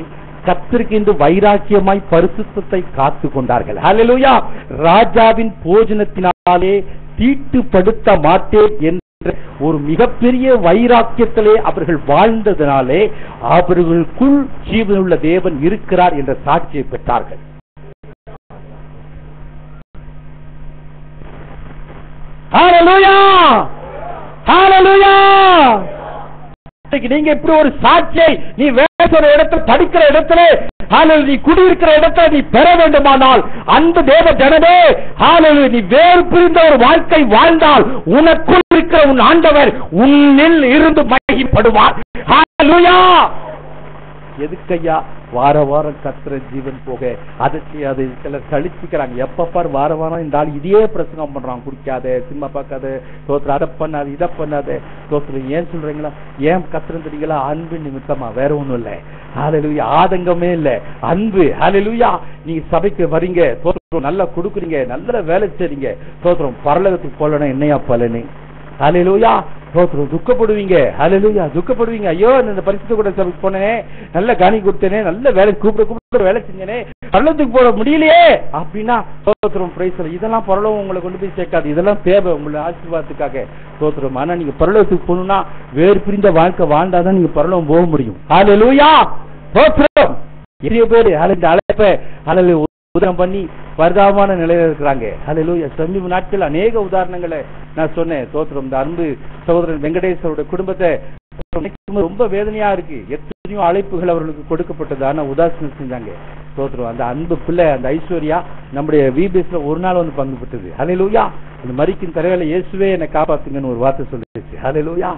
S1: கர்த்தருக்கு என்று வைராக்கியமாய் பரிசுத்தத்தை காத்து கொண்டார்கள். ஹல்லேலூயா! ராஜாவின் போஜனத்தினாலே தீட்டுப்படுத்த மாட்டேன் என்ற ஒரு மிகப்பெரிய வைராக்கியத்திலே அவர்கள் வாழ்ந்ததினாலே அவர்களுக்குள் ஜீவனுள்ள தேவன் இருக்கிறார் என்ற சாட்சியை பெற்றார்கள். ஹல்லேலூயா! ஹல்லேலூயா! நீங்க இப்படி ஒரு சாட்சியை நீ வேற இடத்துல படிக்கிற இடத்துல நீ குடியிருக்கிற இடத்துல நீ பெற வேண்டுமானால் அந்த தேவ ஜனமே ஹல்லேலூயா, நீ வேறு பிரிந்த ஒரு வாழ்க்கை வாழ்ந்தால் உனக்குள் இருக்கிற உன் ஆண்டவர் உன்னில் இருந்து மகிமைப்படுவார். ஹல்லேலூயா! எதுக்கையா வார வாரம் கத்துற ஜீவன் போக அதை சிலர் கழிச்சுக்கிறாங்க. எப்ப பாரு வார வாரம் இந்த ஆள் இதையே பிரசங்கம் பண்றான், குடிக்காத, சினிமா பார்க்காத, தோத்துற அதை பண்ணாது இதை பண்ணாத. தோத்துற ஏன் சொல்றீங்களா? ஏன் கத்துறேன் தெரியுங்களா? அன்பு நிமித்தமா, வேற ஒண்ணும் இல்லை. ஹல்லேலூயா! ஆதங்கமே இல்லை, அன்பு. ஹல்லேலூயா! நீங்க சபைக்கு வரீங்க, தோத்திரம் நல்லா கொடுக்குறீங்க, நல்ல வேலை செய்றீங்க, தோத்திரம் பரலோகத்துக்கு போலனா என்னையா பலனு? ஹல்லேலூயா! ஸ்தோத்திரம். துக்கப்படுவீங்க. ஹல்லேலூயா. துக்கப்படுவீங்க. ஐயோ இந்த பரிசுத்த கூட சபைக்கு போனேனே, நல்ல காணி கொடுத்தேனே, நல்ல வேலை கூப்பிட வேலை செஞ்சேனே, பரலோகத்துக்கு போட முடியலையே அப்படின்னா ஸ்தோத்திரம். பிரைஸ். இதெல்லாம் பரலோகம் உங்களை கொண்டு போய் சேர்க்காது. இதெல்லாம் தேவை உங்களை ஆசீர்வாதத்துக்காக. ஸ்தோத்திரம். ஆனா நீங்க பரலோகத்துக்கு போகணும்னா வேறு பிரிந்த வாழ்க்கை வாழ்ந்தாதான் நீங்க பரலோகம் போக முடியும். ஹல்லேலூயா. ஸ்தோத்திரம். நிறைய பேர் இந்த அழைப்பை உதாரணம் பண்ணி பரிதாபமான நிலையில இருக்கிறாங்க. ஹல்லேலூயா. சமீப நாட்கள் அநேக உதாரணங்களை நான் சொன்னேன். ஸ்தோத்திரம். இந்த அன்பு சகோதரன் வெங்கடேஸ்வரோட குடும்பத்தை ரொம்ப வேதனையா இருக்கு. எத்தனையோ அழைப்புகள் அவர்களுக்கு கொடுக்கப்பட்டது, ஆனா உதாசீனம் செஞ்சாங்க. ஸ்தோத்திரம். அந்த அன்பு பிள்ளை அந்த ஐஸ்வர்யா நம்முடைய விபிஎஸ்ல ஒரு நாள் வந்து பங்கு பெற்றது. ஹல்லேலூயா. அந்த மரிக்கும் தரையில இயேசுவே என்னை காப்பாத்துங்கன்னு ஒரு வார்த்தை சொல்லிடுச்சு. ஹல்லேலூயா.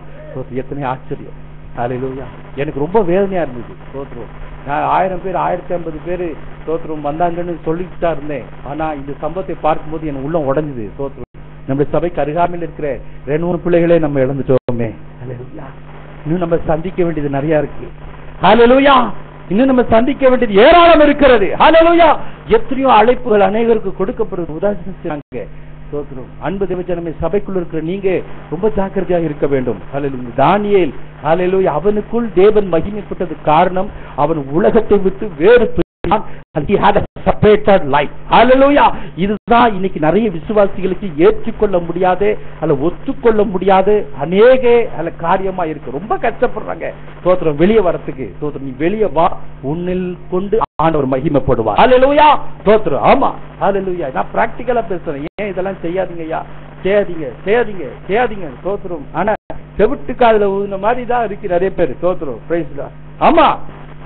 S1: எத்தனை ஆச்சரியம். ஹல்லேலூயா. எனக்கு ரொம்ப வேதனையா இருந்தது. ஸ்தோத்திரம். நான் 1000 பேர் 1050 பேர் ஸ்தோத்திரம் வந்தாங்கன்னு சொல்லிட்டு தான் இருந்தேன். ஆனா இந்த சம்பவத்தை பார்க்கும்போது என் உள்ளம் உடைஞ்சுது. ஸ்தோத்திரம். நம்ம சபைக்கு அருகாமையில் இருக்கிற 200 பிள்ளைகளே நம்ம இழந்துட்டோமே. ஹல்லேலூயா. இன்னும் நம்ம சந்திக்க வேண்டியது நிறைய இருக்கு. ஹல்லேலூயா. இன்னும் நம்ம சந்திக்க வேண்டியது ஏராளம் இருக்கிறது. ஹல்லேலூயா. எத்தனையோ அழைப்புகள் அநேகருக்கு கொடுக்கப்படுறது உதாசீனிச்சாங்க. ஸ்தோத்திரம். அன்பு தேவஜனமே, சபைக்குள் இருக்கிற நீங்க ரொம்ப ஜாக்கிரதையாக இருக்க வேண்டும். ஹல்லேலூயா. தானியேல் ஹல்லேலூயா அவனுக்குள் தேவன் மகிமைப்பட்டது காரணம் அவன் உலகத்தை விட்டு வேறு he had a separated life. Hallelujah. இதுதான் இன்னைக்கு நிறைய விசுவாசிகளுக்கு ஏற்றுக்கொள்ள முடியாத அல்ல ஒத்துக்கொள்ள முடியாத அநேக அல்ல காரியமா இருக்கு. ரொம்ப கஷ்டப்படுறாங்க. ஸ்தோத்திரம். வெளியே வரத்துக்கு. ஸ்தோத்திரம். நீ வெளியே வா, உன்னில் கொண்டு ஆண்டவர் மகிமைப்படுவார். ஹல்லேலூயா. ஸ்தோத்திரம். ஆமா. ஹல்லேலூயா. நான் பிராக்டிகலா பேசுறேன். ஏன் இதெல்லாம் செய்யாதீங்க ஐயா, செய்யாதீங்க. ஸ்தோத்திரம். ஆனா செவிட்டுக்காதுல ஊதுன மாதிரி தான் இருக்கு நிறைய பேர். ஸ்தோத்திரம். Price the Lord.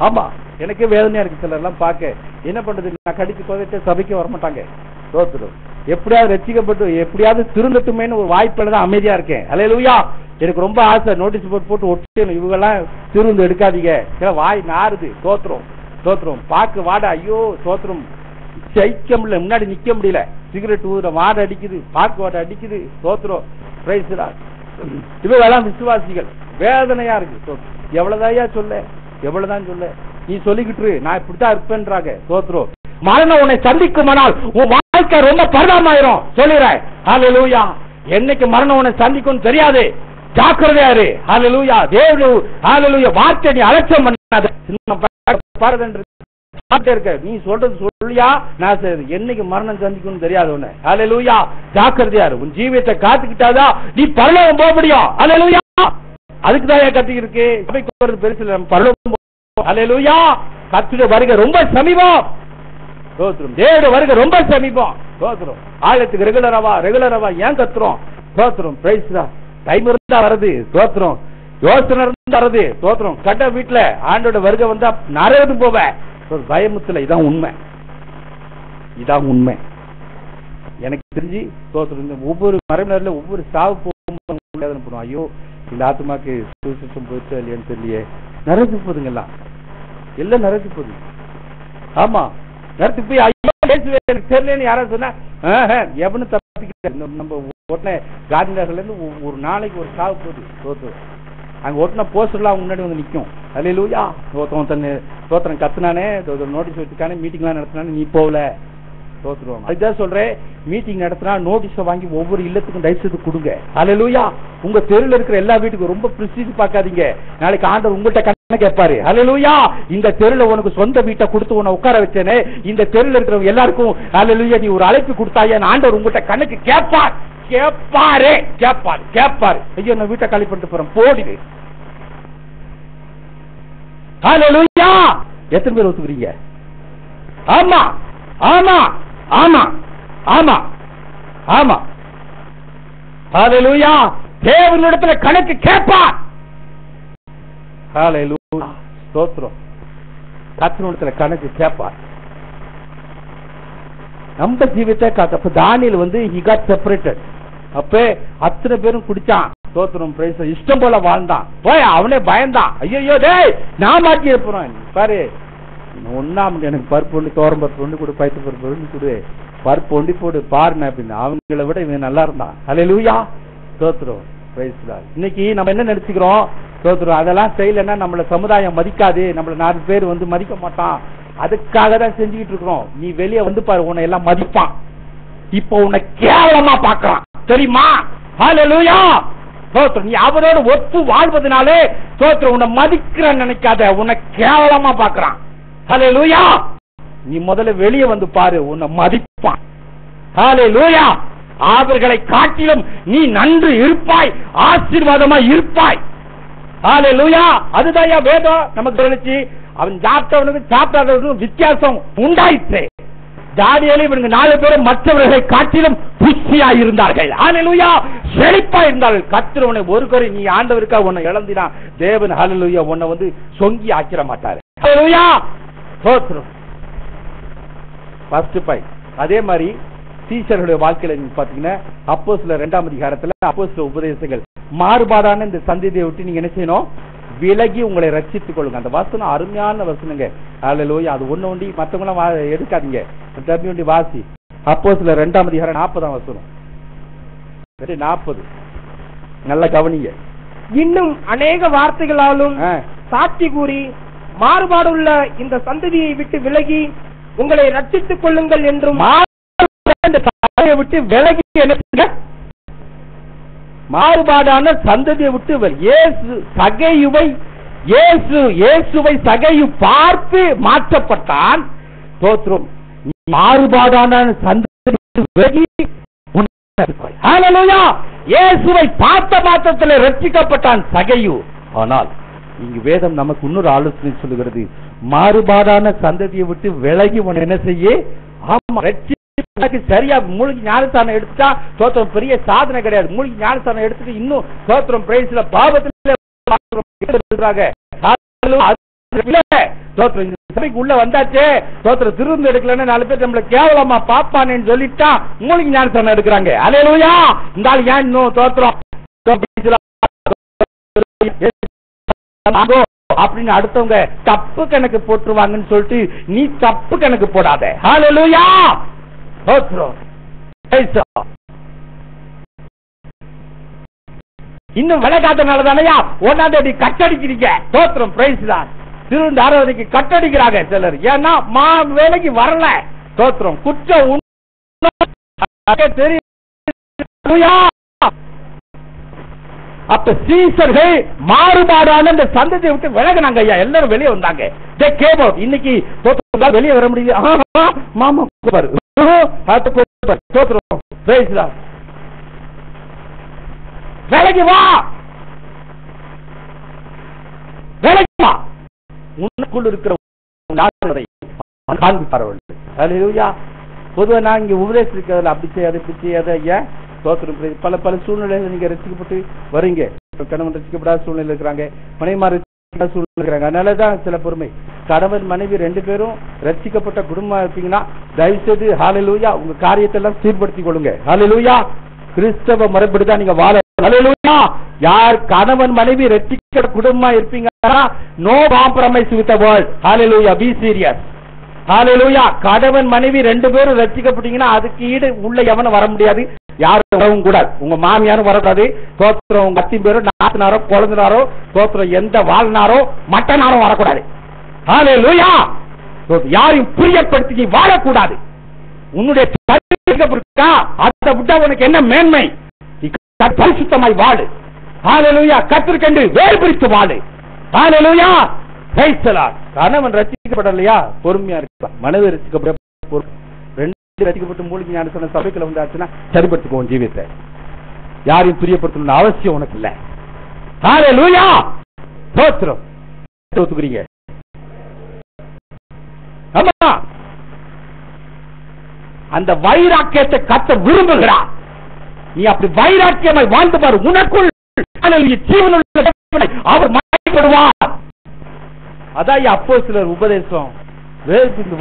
S1: ஆமா எனக்கு வேதனையா இருக்கு. சிலர் எல்லாம் பார்க்க என்ன பண்றது, நான் கடிச்சு கொதிட்டு சபைக்கு வரமாட்டாங்க. ஸ்தோத்திரம். எப்படியாவது ரட்சிக்கப்பட்டு எப்படியாவது திருந்தட்டுமேன்னு ஒரு வாய்ப்புல தான் அமைதியா இருக்கேன். ஹல்லேலூயா. எனக்கு ரொம்ப ஆசை நோட்டீஸ் போட்டு ஒட்டணும், இவங்கெல்லாம் திருந்து எடுக்காதீங்க, வாய் நாறுது. ஸ்தோத்திரம். பார்க்க வாட ஐயோ ஸ்தோத்திரம் ஜெயிக்க முடியல, முன்னாடி நிக்க முடியல, சிகரெட் ஊதுற வாட அடிக்குது, பார்க்க வாட அடிக்குது. ஸ்தோத்திரம். Price the Lord. இவங்கெல்லாம் விசுவாசிகள். வேதனையா இருக்கு. எவ்வளவுதான் சொல்ல நீ சொல்லிக்கிட்டு நான் இப்படித்தான் இருப்பேன்றாங்க. ஸ்தோத்திரம். மரணம் உன்னை சந்திக்குமானால் உன் வாழ்க்கை ரொம்ப பரிணாமாயிரும் சொல்லிடுறேன். ஹல்லேலூயா. என்னைக்கு மரணம் உன்னை சந்திக்கும் தெரியாது, ஜாக்கிரதையா இரு. ஹல்லேலூயா. தேவனுடைய ஹல்லேலூயா வார்த்தை நீ அலட்சியம் பண்ணாத. நீ சொல்றது சொல்லியா நான் என்னைக்கு மரணம் சந்திக்கும் தெரியாது உன்னை. ஹல்லேலூயா. ஜாக்கிரதையா இரு. உன் ஜீவியத்தை காத்துக்கிட்டாதான் நீ பரலோகம் போக முடியும். ஹல்லேலூயா. அதுக்குதான் கத்தி இருக்கு. பெருசு பரலோகம். ஹல்லேலூயா. கர்த்தருடைய வருகை ரொம்ப சமீபம். ஸ்தோத்திரம். தேவனுடைய வருகை ரொம்ப சமீபம். ஸ்தோத்திரம். ஆலயத்துக்கு ரெகுலராவா ஏன் கத்துறோம்? ஸ்தோத்திரம். Price the Lord. டைம் இருந்தா வருது. ஸ்தோத்திரம். யோசனை இருந்தா வருது. ஸ்தோத்திரம். கட்ட வீட்டுல ஆண்டோட வருகை வந்தா நிறைய போவேன். பயமுத்துல. இதான் உண்மை. எனக்கு தெரிஞ்சு ஸ்தோத்திரம். ஒவ்வொரு மறைநேரில் ஒவ்வொரு சாவு போகும். ஐயோ இந்த ஆத்மாக்கு சுவிசேஷம் போயிட்டு இல்லையான்னு தெரியலையே. நிறைய போதுங்கெல்லாம் எல்லாம் நிறைய போகுது. ஆமா நேரத்துக்கு போய் ஐயோ தெரியலன்னு யாராவது சொன்னா எவனு தப்பிக்க. நம்ம உடனே காந்திநகர்ல இருந்து ஒரு நாளைக்கு ஒரு சாவு போகுது. ஸ்தோத்திரம். அங்க ஒட்டின போஸ்டர்லாம் முன்னாடி வந்து நிற்கும். ஹல்லேலூயா. ஸ்தோத்திரம் கத்துனானே, நோட்டீஸ் வச்சுக்கானே, மீட்டிங்லாம் நடத்தினானே, நீ போகல. ஸ்தோத்திரம். அதுதான் சொல்றேன், மீட்டிங் நடத்தினா நோட்டீஸை வாங்கி ஒவ்வொரு இல்லத்துக்கும் தயவுசெய்து கொடுங்க. ஹல்லேலூயா. உங்க தெருவில் இருக்கிற எல்லா வீட்டுக்கும் ரொம்ப பிரஸ்டீஜ் பார்க்காதீங்க. நாளைக்கு ஆண்டவர் உங்கள்கிட்ட கண்ணை கேட்பாரு. ஹல்லேலூயா. இந்த தெருவில் உனக்கு சொந்த வீட்டை கொடுத்து உன்னை உட்கார வச்சேனே, இந்த தெருவில் இருக்கிறவங்க எல்லாருக்கும் ஹல்லேலூயா நீ ஒரு அழைப்பு கொடுத்தாயே, ஆண்டவர் உங்கள்கிட்ட கண்ணுக்கு கேட்பாரு. ஐயோ நான் வீட்டை காலி பண்ணிட்டு போறேன் போடுது. ஹல்லேலூயா. எத்தனை பேர் ஒத்துக்கிறீங்க? ஆமா. ஹல்லேலூயா. தேவனிடத்துல கணக்கு கேட்பார். ஹல்லேலூயா. ஸ்தோத்திரம். கர்த்தரிடத்துல கணக்கு கேட்பார். நம்ம ஜீவித்தை காத்த தானியேல் he got separated. அப்ப அத்தனை பேரும் குடிச்சான். ஸ்தோத்திரம். பிரைஸ். இஷ்டம் போல வாழ்ந்தான். போய் அவனே பயந்தான். ஐயோ டேய் நான் மாட்டி போறேன் பாரு. ஒன்னாம் எனக்கு பருப்பு ஒண்டி, தோரம் பருப்பு ஒண்ணு கொடு, பயிற்று பருப்பு ஒண்ணு கொடு, பருப்பு ஒண்டி போடு பாருங்க அப்படின்னு. அவங்களை விட இவன் நல்லா இருந்தான். ஹல்லேலூயா. ஸ்தோத்திரம். Price the Lord. இன்னைக்கு நம்ம என்ன நினைச்சுக்கிறோம்? ஸ்தோத்திரம். அதெல்லாம் செய்யலைன்னா நம்மள சமுதாயம் மதிக்காது, நம்மள 4 பேர் மதிக்க மாட்டான், அதுக்காக தான் செஞ்சுக்கிட்டு இருக்கிறோம். நீ வெளியே வந்து பாரு, உன்னை எல்லாம் மதிப்பான். இப்ப உன்னை கேவலமா பாக்குறான் தெரியுமா? ஹல்லேலூயா. ஸ்தோத்திரம். நீ அவரோடு ஒத்து வாழ்வதனாலே ஸ்தோத்திரம், உன்னை மதிக்கிறான்னு நினைக்காத, உன்னை கேவலமா பாக்குறான். ஹல்லேலூயா. நீ முதல்ல வெளியே வந்து பாரு, உன்னை மதிப்பான். ஹல்லேலூயா. அவர்களை காட்டிலும் நீ நன்று இருப்பாய், ஆசீர்வாதமா இருப்பாய். ஹல்லேலூயா. அதுதான் வேதம் நமக்கு சொல்லுச்சு. அவன் சாப்பிட்டவனுக்கு சாப்பிடாதவனுக்கு வித்தியாசம் உண்டாயிற்று. தானியேலும் இவங்க 4 பேரும் மற்றவர்களை காட்டிலும் புஷ்டியா இருந்தார்கள். ஹல்லேலூயா. செழிப்பா இருந்தார்கள். கர்த்தர் உன்னை ஒரு கரை நீ ஆண்டவருக்கா உன்னை இழந்தினா தேவன் ஹல்லேலூயா உன்னை வந்து சொங்கி ஆக்கிர மாட்டாரு. ஹல்லேலூயா. ஸ்தோத்திரம். First point. அதே மாதிரி சீஷர்களுடைய வாழ்க்கையில நீங்க பாத்தீங்கன்னா அப்போஸ்தலர் 2ஆம் அதிகாரத்துல அப்போஸ்தலர் உபதேசங்கள் மாறுபாடான இந்த சந்ததியை விட்டு நீங்க என்ன செய்யணும்? விலகி உங்களை ரட்சித்துக் கொள்ளுங்க. அந்த வசனம் அருமையான வசனங்க. ஹல்லேலூயா. அது ஒண்ணு ஒண்டி மத்தவங்களும் எடுக்காதீங்க. தம்பி ஒண்டி வாசி. அப்போஸ்தலர் 2ஆம் அதிகாரம் 40ஆம் வசனம். 40 நல்ல கவனிங்க.
S2: இன்னும் அநேக வார்த்தைகளாலும் சாட்சி கூறி மாறுபாடுள்ள இந்த சந்ததியை விட்டு விலகி உங்களை ரட்சித்துக் கொள்ளுங்கள் என்றும்
S1: விட்டு விலகி என்ன மாறுபாடான சந்ததியை விட்டு இயேசுவை சகையு பார்த்து மாற்றப்பட்டான். ஸ்தோத்திரம். மாறுபாடான சந்ததியை விட்டு விலகி ஹல்லேலூயா. இயேசுவை பார்த்த மாத்திரத்தில் ரட்சிக்கப்பட்டான் சகையு. ஆனால் இங்கு வேதம் நமக்கு இன்னொரு ஆலோசனை சொல்லுகிறது. மாறுபாடான சந்ததியை விட்டு விலகி உன்னை என்ன செய்ய? ஆமா, சரியா மூழ்கி ஞானஸ்தானம் எடுத்துட்டா ஸ்தோத்திரம் பெரிய சாதனை கிடையாது. மூழ்கி ஞானஸ்தானம் எடுத்துட்டு இன்னும் ஸ்தோத்திரம் பிரைஸ்ல பாவத்துல சபைக்கு உள்ள வந்தாச்சே ஸ்தோத்திரம் திரும்ப எடுக்கலன்னு 4 பேர் நம்மள கேவலமா பாப்பானேன்னு சொல்லிட்டா மூழ்கி ஞானஸ்தானம் எடுக்கிறாங்க. ஹல்லேலூயா. இந்த ஆள் ஏன் இன்னும் ஸ்தோத்திரம் அப்படின்னு அடுத்தவங்க தப்பு கணக்கு போட்டுருவாங்கன்னு சொல்லிட்டு நீ தப்பு கணக்கு போடாத. ஹல்லேலூயா. இன்னும் விளக்காதனால தானையா 1ஆம் தேதி கட்டடிக்கிறீங்க. ஸ்தோத்திரம். பிரைஸ் தான். திருவிழா ஆராதனைக்கு கட்டடிக்கிறாங்க சிலர். ஏன்னா வேலைக்கு வரல. ஸ்தோத்திரம். குற்றம் தெரியும். அப்ப சீசர்கள் மாறுபாடான இந்த சந்ததியை விட்டு விலகினாங்க. ஐயா எல்லாரும் வெளியே வந்தாங்க. இன்னைக்கு வெளியே வர முடியுது. மாமா விலகி வா, விலகி வா. உனக்குள் இருக்கிற பொதுவா நான் இங்க உபதேசிக்கிறதுல அப்படி செய்யாத இப்படி செய்யாத ஐயா ஸ்தோத்திரம். பல பல சூழ்நிலையில நீங்க ரசிக்கப்பட்டு வரீங்க. கணவன் ரசிக்கப்படாத சூழ்நிலை இருக்கிறாங்க, மனைவிமார் சூழ்நிலை இருக்கிறாங்க. அதனாலதான் சில பொறுமை. கணவன் மனைவி 2 பேரும் ரட்சிக்கப்பட்ட குடும்பமா இருப்பீங்கன்னா தயவு செய்து ஹல்லேலூயா உங்க காரியத்தை எல்லாம் சீர்படுத்திக் கொள்ளுங்க. ஹல்லேலூயா. கிறிஸ்தவ முறைப்படிதான் நீங்க வாழ. ஹல்லேலூயா. யார் கணவன் மனைவி ரட்சிக்கப்பட்ட குடும்பமா இருப்பீங்கன்னா no compromise with the world. ஹல்லேலூயா. Be serious. ஹல்லேலூயா. கணவன் மனைவி 2 பேரும் ரட்சிக்கப்பட்டீங்கன்னா அதுக்கு ஈடு உள்ள எவனும் வர முடியாது. யாரும் வரவும் கூடாது. உங்க மாமியாரும் வரக்கூடாது. ஸ்தோத்திரம். உங்க அத்தி பேரும் நாத்தனாரோ குழந்தைனாரோ ஸ்தோத்திரம் எந்த வாழ்னாரோ மட்டனாரோ வரக்கூடாது. ஹல்லேலூயா. யாரையும் பிரியப்படுத்தி வாழக்கூடாது. உன்னுடைய அதை விட்டா உனக்கு என்ன மேன்மை? பரிசுத்தமாய் வாழு. ஹல்லேலூயா. கர்த்தருக்கென்று வேறு பிரித்து வாழு. ஹல்லேலூயா. Praise the Lord. கணவன் ரட்சிக்கப்படலையா பொறுமையா இருக்கலாம். மனைவி ரட்சிக்கப்பட 2 ரட்சிக்கப்பட்டு மூலிகை ஞானஸ்தான சபைக்குள்ள வந்தாச்சுன்னா சரிபடுத்திக்குவோம் ஜீவியத்தை. யாரையும் பிரியப்படுத்தணும்னு அவசியம் உனக்கு இல்ல. ஹல்லேலூயா. ஸ்தோத்திரம். ஒத்துக்கிறீங்க? ஆமா. அந்த வைராக்கியத்தை கர்த்தர் விரும்புகிறார். நீ அப்படி வைராக்கியமாய் வாழ்ந்து பாரு. உனக்குள் ஜீவனுள்ள அவர் மகிமைப்படுவார். அதான் அப்போஸ்தலர் உபதேசம்.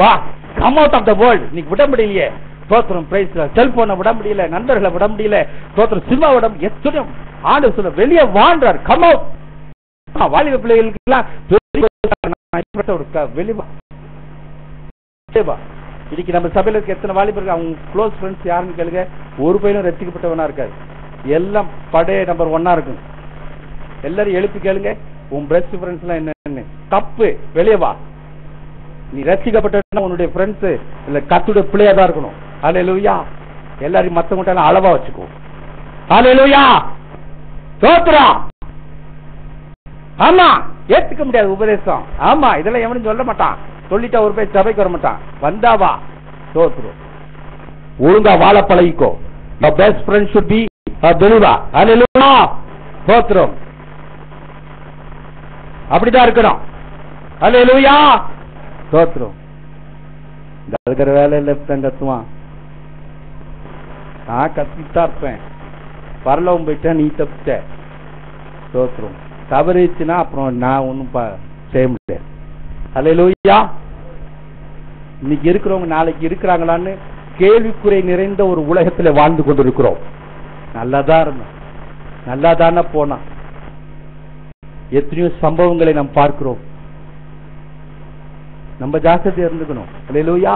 S1: வா, come out of the world. நீ விட முடியலையே. ஸ்தோத்திரம். பிரைஸ். செல்போனை விட முடியல, நண்பர்களை விட முடியல. ஸ்தோத்திரம். சினிமா விட எத்தனை ஆண்டு சொல்ல வெளியே வாழ்றார். Come out. வாலிப பிள்ளைகளுக்கு எல்லாம் வெளிவா. இன்னைக்கு நம்ம சபையில இருக்க எத்தனை வாலிபர்கள் அவங்க க்ளோஸ் ஃப்ரெண்ட்ஸ் யாருன்னு கேளுங்க. ஒரு பையனும் ரசிக்கப்பட்டவனா இருக்காது. எல்லாம் படைய நம்பர் 1 இருக்கும். எல்லாரும் எழுப்பி கேளுங்க, உன் பெஸ்ட் ஃப்ரெண்ட்ஸ் எல்லாம் என்னன்னு. தப்பு. வெளியே வா. நீ ரசிக்கப்பட்ட உன்னுடைய ஃப்ரெண்ட்ஸ் இல்ல கர்த்தருடைய பிள்ளையா தான் இருக்கணும். ஹல்லேலூயா. எல்லாரும் மத்தவங்க அளவா வச்சுக்கோ. ஹல்லேலூயா. ஸ்தோத்திரம். ஆமா, ஏத்துக்க முடியாது உபதேசம். ஆமா, இதெல்லாம் எவனும் சொல்ல மாட்டான். சொல்லிட்டா ஒரு பேர் சபைக்கு வர மாட்டான். வந்தாவா ஸ்தோத்திரம். ஒழுங்கா வாழ பழகிக்கோ. Your best friend should be a believer. Hallelujah. ஸ்தோத்திரம். அப்படிதான் இருக்கணும். ஹல்லேலூயா. ஸ்தோத்திரம். கல்கர வேலையில கத்துவான். நான் கத்தித்தான் இருப்பேன். பரலோகம் போயிட்டா நீ தப்பிட்ட. ஸ்தோத்திரம். தவறிச்சுன்னா அப்புறம் நான் ஒன்னும் செய்ய முடியாது. ஹல்லேலூயா. இன்னைக்கு இருக்கிறவங்க நாளைக்கு இருக்கிறாங்களான்னு கேள்விக்குறை நிறைந்த ஒரு உலகத்தில் வாழ்ந்து கொண்டிருக்கிறோம். நல்லாதான் இருந்தோம், நல்லாதானே போனா. எத்தனையோ சம்பவங்களை நாம் பார்க்கிறோம். நம்ம ஜாக்கிரதையா இருந்துக்கணும். ஹல்லேலூயா.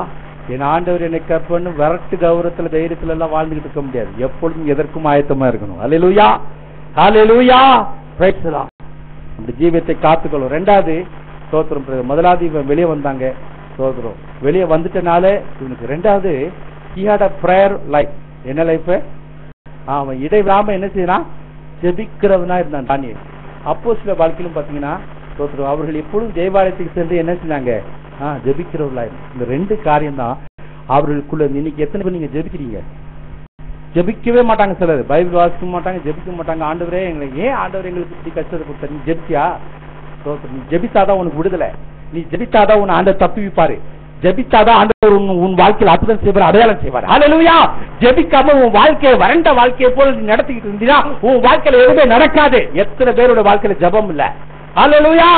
S1: என் ஆண்டவர் என்னை கற்பன்னு விரட்டு கௌரவத்துல தைரியத்துல எல்லாம் வாழ்ந்துகிட்டு இருக்க முடியாது. எப்பொழுதும் எதற்கும் ஆயத்தமா இருக்கணும். ஹல்லேலூயா. ஹல்லேலூயா. Praise the Lord. நம்ம ஜீவியத்தை காத்துக்கொள்ளும். ரெண்டாவது ஸ்தோத்திரம். முதலாவது இவன் வெளியே வந்தாங்க. ஸ்தோத்திரம். வெளியே வந்துட்டனால இவனுக்கு ரெண்டாவது he had a prayer life. என்ன லைஃப்? அவன் இடைவிடாம என்ன செய்யறான்? ஜெபிக்கிறவனா இருந்தான் தானியேல். அப்போஸ்தலர் வாழ்க்கையிலும் பாத்தீங்கன்னா ஸ்தோத்திரம், அவர்கள் எப்பொழுதும் தேவாலயத்துக்கு சென்று என்ன செஞ்சாங்க? ஜெபிக்கிறவர்களா. இந்த ரெண்டு காரியம் தான் அவர்களுக்குள்ள. இன்னைக்கு எத்தனை பேர் நீங்க ஜெபிக்கிறீங்க? ஜெபிக்கவே மாட்டாங்க. சிலர் பைபிள் வாசிக்க மாட்டாங்க, ஜெபிக்க மாட்டாங்க. ஆண்டவரே எங்களுக்கு ஏன் ஆண்டவர் எங்களுக்கு இப்படி கஷ்டத்தை கொடுத்த? நீ ஜெபிச்சியா? நீ ஜெபித்தாதான் உனக்கு விடுதலை. நீ ஜெபித்தாதான் உன் ஆண்டவர் தப்பிப்பாரு. ஜெபித்தாதான் ஆண்டவர் உன் வாழ்க்கையில் அற்புதம் செய்வார், அடையாளம் செய்வார். ஹல்லேலூயா. ஜெபிக்காம உன் வாழ்க்கையை வறண்ட வாழ்க்கையை போல நீ நடத்திக்கிட்டு இருந்தீங்கன்னா உன் வாழ்க்கையில எதுவுமே நடக்காது. எத்தனை பேரோட வாழ்க்கையில ஜெபம் இல்ல? ஹல்லேலூயா.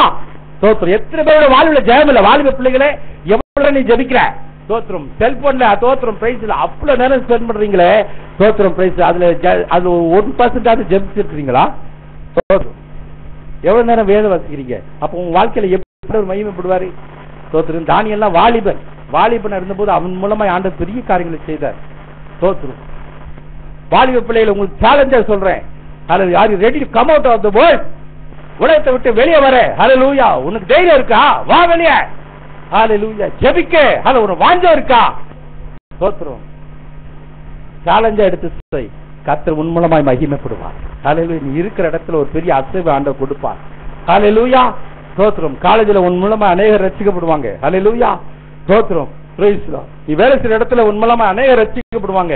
S1: ஸ்தோத்திரம். எத்தனை பேரோட வாழ்வுல ஜெபம் இல்ல? வாலிப பிள்ளைகளே, எவ்வளவு நீ ஜெபிக்கிற? ஸ்தோத்திரம். செல்போன்ல ஸ்தோத்திரம் பிரைஸ்ல அவ்வளவு நேரம் ஸ்பெண்ட் பண்றீங்களே. ஸ்தோத்திரம் பிரைஸ் அதுல 1% ஜெபிச்சிருக்கீங்களா? ஸ்தோத்திரம். எவ்வளவு நேரம் வேத வாசிக்கிறீங்க? அப்ப உன் வாழ்க்கையில எப்படி ஒரு மகிமைப்படுவாரு? ஸ்தோத்திரம். தானியேல் வாலிபன். வாலிபன் இருந்தபோது அவன் மூலமா ஆண்டவர் பெரிய காரியங்களை செய்தார். ஸ்தோத்திரம். வாலிப பிள்ளைகளை உங்களுக்கு சேலஞ்சா சொல்றேன். Are you ready to come out of the world? உலகத்தை விட்டு வெளியே வர. ஹல்லேலூயா. உனக்கு தைரியம் இருக்கா? வா வெளியே. ஹல்லேலூயா. ஜெபிக்க அது ஒரு வாஞ்சம் இருக்கா? ஸ்தோத்திரம். சேலஞ்சா எடுத்து செய். கர்த்தர் உன் மூலமாய் மகிமைப்படுவார். ஹல்லேலூயா. நீ இருக்கிற இடத்துல ஒரு பெரிய அசைவு ஆண்டவர் கொடுப்பார். ஹல்லேலூயா. ஸ்தோத்திரம். காலேஜில் உன் மூலமா அநேகர் ரட்சிக்கப்படுவாங்க. ஹல்லேலூயா. ஸ்தோத்திரம். Price the Lord. நீ வேலை செய்யற இடத்துல உன் மூலமா அநேகர் ரட்சிக்கப்படுவாங்க.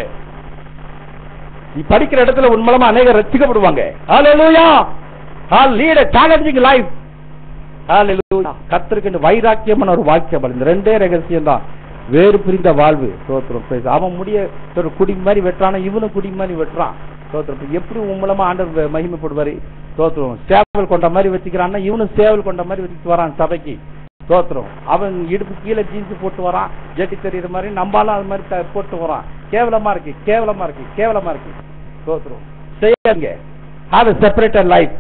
S1: நீ படிக்கிற இடத்துல உன் மூலமா அநேகர் ரட்சிக்கப்படுவாங்க. Hallelujah. Lead a challenging life. Hallelujah. கர்த்தருக்கு வைராக்கியமான ஒரு வாழ்க்கை. இந்த ரெண்டே ரகசியம் தான். வேறு பிரிந்த வாழ்வு. ஸ்தோத்திரம். அவன் முடிய ஒரு குடி மாதிரி வெட்டுறான், இவனும் குடி மாதிரி வெட்டுறான். ஸ்தோத்திரம். எப்படி உன் மூலமா ஆண்டவர் மகிமைப்படுவாரு? ஸ்தோத்திரம். சேவல் கொண்ட மாதிரி வச்சுக்கிறான்னா இவனும் சேவல் கொண்ட மாதிரி வச்சுட்டு வரான் சபைக்கு. ஸ்தோத்திரம். அவன் இடுப்பு கீழே ஜீன்ஸ் போட்டு வரான், ஜெட்டி தெரியுற மாதிரி. நம்பாலும் அது மாதிரி போட்டு வரான். கேவலமா இருக்கு, கேவலமா இருக்கு, கேவலமா இருக்கு. ஸ்தோத்திரம். செய்யாங்க. have a separated life.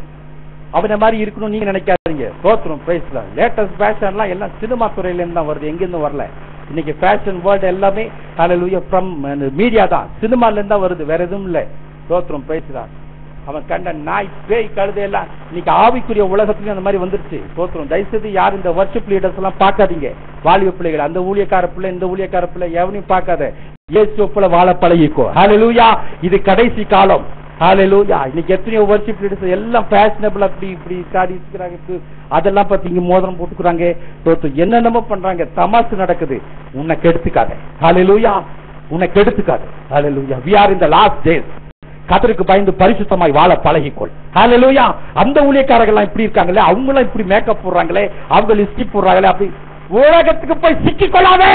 S1: அவனை மாதிரி இருக்கணும் நீங்க நினைக்காதீங்க. ஸ்தோத்திரம். Price the Lord. லேட்டஸ்ட் ஃபேஷன்லாம் எல்லாம் சினிமா துறையில இருந்து தான் வருது, எங்க இருந்து வரல. இன்னைக்கு ஃபேஷன் வேர்ல்ட் எல்லாமே ஹல்லேலூயா ஃப்ரம் மீடியா தான், சினிமால இருந்து தான் வருது, வேற எதுவும் இல்ல. ஸ்தோத்திரம். Price the Lord. அவன் கண்ட நாய் பேய் கழுதை எல்லாம் இன்னைக்கு ஆவிக்குரிய உலகத்துலயும் அந்த மாதிரி வந்துருச்சு. ஸ்தோத்திரம். தயவுசெய்து யாரும் இந்த வர்ஷிப் லீடர்ஸ் எல்லாம் பார்க்காதீங்க. வாலிப பிள்ளைகள், அந்த ஊழியக்கார பிள்ளை இந்த ஊழியக்கார பிள்ளை எவனையும் பார்க்காத. இயேசுவுக்குள்ள வாழ பழகிக்கோ. ஹல்லேலூயா. இது கடைசி காலம். ஹல்லேலூயா. இன்னைக்கு எத்தனையோ வர்ஷிப் லீடர்ஸ் எல்லாம் ஃபேஷனபிள் அப்படி இப்படி சாடி வச்சுக்கிறாங்க. அதெல்லாம் பாத்தீங்க, மோதிரம் போட்டுக்கிறாங்க. என்னென்னமோ பண்றாங்க, தமாசு நடக்குது. உன்னை கெடுத்துக்காத. ஹல்லேலூயா. உன்னை கெடுத்துக்காத. ஹல்லேலூயா. we are in the last days. கர்த்தருக்கு பயந்து பரிசுத்தமாய் வாழ பழகிக்கொள். ஹல்லேலூயா. அந்த ஊழியக்காரர்கள் எல்லாம் இப்படி இருக்காங்களே, அவங்க எல்லாம் இப்படி மேக்கப் போடுறாங்களே, அவங்க லிப்ஸ்டிக் போடுறாங்களே, அப்படி உலகத்துக்கு போய் சிக்கிக்கொள்ளாதே,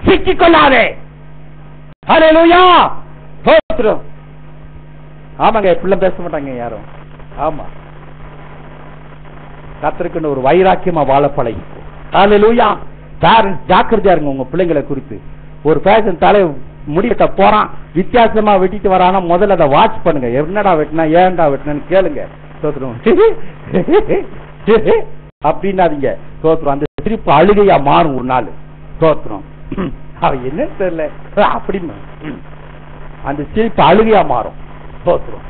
S1: சிக்கிக்கொள்ளாதே. ஹல்லேலூயா. ஸ்தோத்திரம். ஆமாங்க, இப்படிலாம் பேச மாட்டாங்க யாரும். ஆமா, கர்த்தருக்கு ஒரு வைராக்கியமா வாழ பழகிக்கோ. ஹல்லேலூயா. பேரண்ட்ஸ் ஜாக்கிரதையா இருங்க உங்க பிள்ளைங்களை குறித்து. ஒரு ஃபேஷன் தலை முடிவெட்ட போறான், வித்தியாசமா வெட்டிட்டு வரானா முதல்ல அதை வாட்ச் பண்ணுங்க. என்னடா வெட்டினா, ஏன்டா வெட்டினு கேளுங்க. ஸ்தோத்திரம். அப்படின்னாதீங்க. ஸ்தோத்திரம். அந்த சிரிப்பு அழுகையா மாறும் ஒரு நாள். ஸ்தோத்திரம். அவன் என்ன தெரியல அப்படின்னு அந்த சிரிப்பு அழுகையா மாறும். ஸ்தோத்திரம்.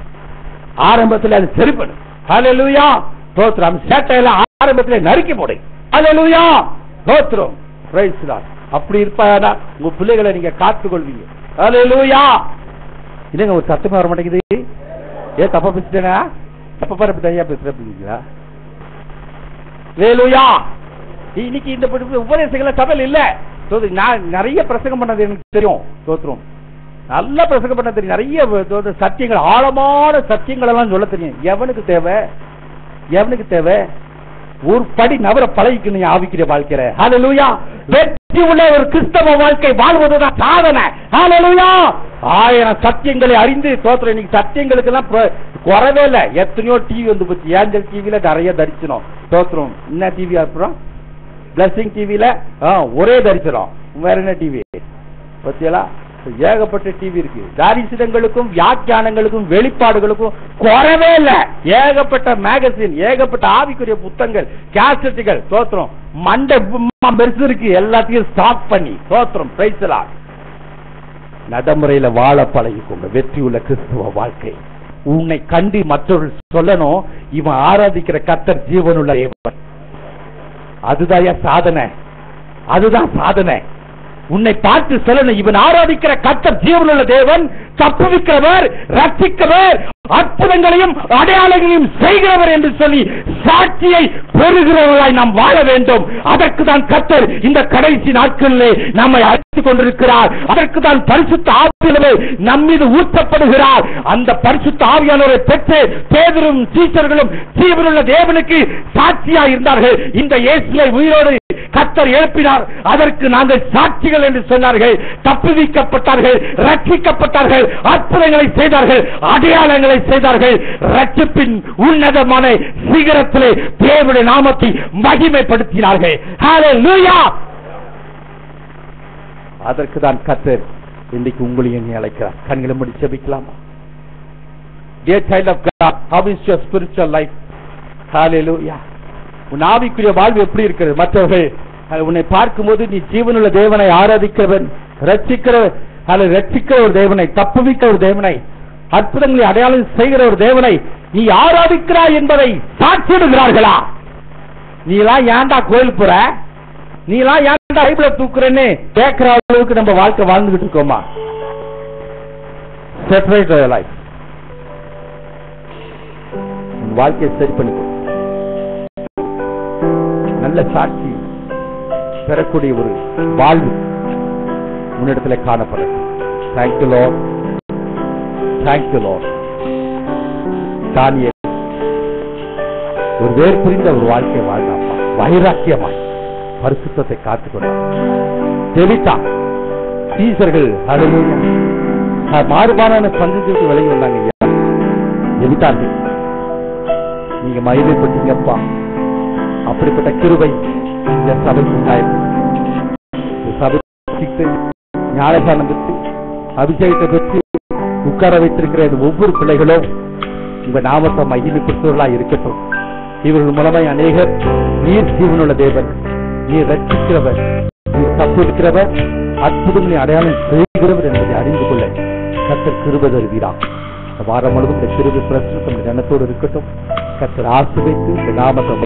S1: ஆரம்பத்தில் அது சரி பண்ணு. ஹல்லேலூயா. ஸ்தோத்திரம். அந்த சேட்டையெல்லாம் ஆரம்பத்தில் நறுக்கி போடு. ஹல்லேலூயா. ஸ்தோத்திரம். Price the Lord. அப்படி இருப்பானா உங்க பிள்ளைகளை நீங்க காத்துக்கொள்வீங்க. ஹல்லேலூயா. இல்லங்க ஒரு சத்தமே வர மாட்டேங்குது. ஏன் தப்பா பேசிட்டேனா? தப்பா பாரு ஐயா பேசுறீங்களா? ஹல்லேலூயா. இன்னைக்கு இந்த உபதேசங்கள சபையில் இல்ல. நான் நிறைய பிரசங்கம் பண்ணது எனக்கு தெரியும். தோத்துரும் நல்லா பிரசங்கம் பண்ண தெரியும். நிறைய சத்தியங்கள், ஆழமான சத்தியங்கள் எல்லாம் சொல்ல தெரியும். எவனுக்கு தேவை? எவனுக்கு தேவை? ஒரு படி நவர பழகிக்கணும் ஆவிக்கிற வாழ்க்கையில. ஹல்லேலூயா. வெற்றி உள்ள ஒரு கிறிஸ்தவ வாழ்க்கை வாழ்வதுதான் சாதனை. ஹல்லேலூயா. 1000 சத்தியங்களை அறிந்து தோத்துறோம். இன்னைக்கு சத்தியங்களுக்கு எல்லாம் குறவே இல்லை. எத்தனையோ டிவி வந்து போச்சு. ஏஞ்சல் டிவில நிறைய தரிசனம். தோத்துறோம். என்ன டிவி அப்புறம் பிளஸிங் டிவில ஒரே தரிசனம். வேற என்ன டிவி பத்தியலா? ஏகப்பட்ட டிவி இருக்கு. தரிசனங்களுக்கும் வியாக்கியானங்களுக்கும் வெளிப்பாடுகளுக்கும் குறவே இல்லை. ஏகப்பட்ட மேகசின், ஏகப்பட்ட ஆவிக்குரிய புத்தகங்கள், கேசட்டுகள். தோத்திரம் மண்டை பெருசு இருக்கு. எல்லாத்தையும் ஸ்டாப் பண்ணி தோத்திரம் பிரைஸ்லாம் நடைமுறையில வாழ பழகிக்கோங்க. வெற்றி உள்ள கிறிஸ்துவ வாழ்க்கை. உன்னை கண்டு மற்றவர்கள் சொல்லணும், இவன் ஆராதிக்கிற கர்த்தர் ஜீவனுள்ள தேவன். அதுதான் சாதனை. அதுதான் சாதனை. உன்னை பார்த்து சொல்லணும், இவன் ஆராதிக்கிற கர்த்தர் ஜீவனுள்ள தேவன், தப்புவிக்கிறவர், ரட்சிக்கிறவர், அற்புதங்களையும் அடையாளங்களையும் செய்கிறவர் என்று சொல்லி சாட்சியை பெறுகிறவர்களாய் நாம் வாழ வேண்டும். அதற்கு தான் கர்த்தர் இந்த கடைசி நாட்களிலே நம்மை அழைத்துக் கொண்டிருக்கிறார். அதற்கு தான் பரிசுத்த ஆவியானவர் நம்மீது ஊற்றப்படுகிறார். அந்த பரிசுத்த ஆவியானவரை பெற்று பேதுரும் சீஷர்களும் ஜீவனுள்ள தேவனுக்கு சாட்சியாய் இருந்தார்கள். இந்த இயேசுவை உயிரோடு கர்த்தர் எழுப்பினார். அதற்கு நாங்கள் சாட்சிகள் என்று சொன்னார்கள். தப்புவிக்கப்பட்டார்கள், ரட்சிக்கப்பட்டார்கள், அற்புதங்களை செய்தார்கள், அடையாளங்களை செய்தார்கள். ரட்சிப்பின் உன்னதமான சிகரத்திலே தேவனுடைய நாமத்தை மகிமைப்படுத்தினார்கள். ஹல்லேலூயா. அதற்கு தான் கர்த்தர் இன்றைக்கு உங்களையும் அழைக்கிறார். கண்களை மூடி ஜெபிக்கலாமா? Dear child of God, how is your spiritual life? Hallelujah. உன் ஆவிக்குரிய வாழ்வு எப்படி இருக்கிறது? மற்றவர்கள் உன்னை பார்க்கும்போது நீ ஜீவனுள்ள தேவனை ஆராதிக்கிறவன், ரட்சிக்கிற ஒரு தேவனை, தப்புவிக்க ஒரு தேவனை, அற்புதங்களை அடையாளம் செய்கிற ஒரு தேவனை நீ ஆராதிக்கிறாய் என்பதை சாட்சியிடுகிறார்களா? நீ எல்லாம் ஏன்டா கோயில் போற, நீ எல்லாம் ஏன்டா பைபிளை தூக்குறேன்னு கேட்கிற அளவுக்கு நம்ம வாழ்க்கை வாழ்ந்துகிட்டு இருக்கோமா? Separate your life. வாழ்க்கையை சரி பண்ணிக்கோ. நல்ல சாட்சி பெறக்கூடிய ஒரு வாழ்வு முன்னிடத்தில் காணப்படும். Thank you lord. Thank you lord. Daniel ஒரு வேறு புரிந்த ஒரு வாழ்க்கை வாழ்ந்தாப்பா. வைராக்கியமாய் பரிசுத்தத்தை காத்துக்கொண்டார். தெளித்தான். சீசர்கள் மாறுபாடான சந்ததிக்கு விலகி வந்தாங்க. எதிர்த்தார்கள். நீங்க மகிமைப்பட்டீங்கப்பா. அப்படிப்பட்ட கிருபை இந்த சபைக்கு ஞானசானம் பெற்று அபிஷேகத்தை பெற்று உட்கார வைத்திருக்கிற ஒவ்வொரு பிள்ளைகளும் உங்க நாமத்தை மகிமைப்படுத்துவர்களா இருக்கட்டும். இவர்கள் மூலமாய் அநேகர் நீர் ஜீவனுள்ள தேவன், நீர் ரட்சிக்கிறவர், நீர் தப்புவிக்கிறவர், அற்புதங்களை அடையாளம் செய்கிறவர் என்பதை அறிந்து கொள்ள கர்த்தர் கிருபை தருவீராக. வாரம் முழுவதும் இந்த கிருபை பிரசுரம் ஜனத்தோடு இருக்கட்டும். கர்த்தர் ஆசீர்வதித்து இந்த நாமத்தை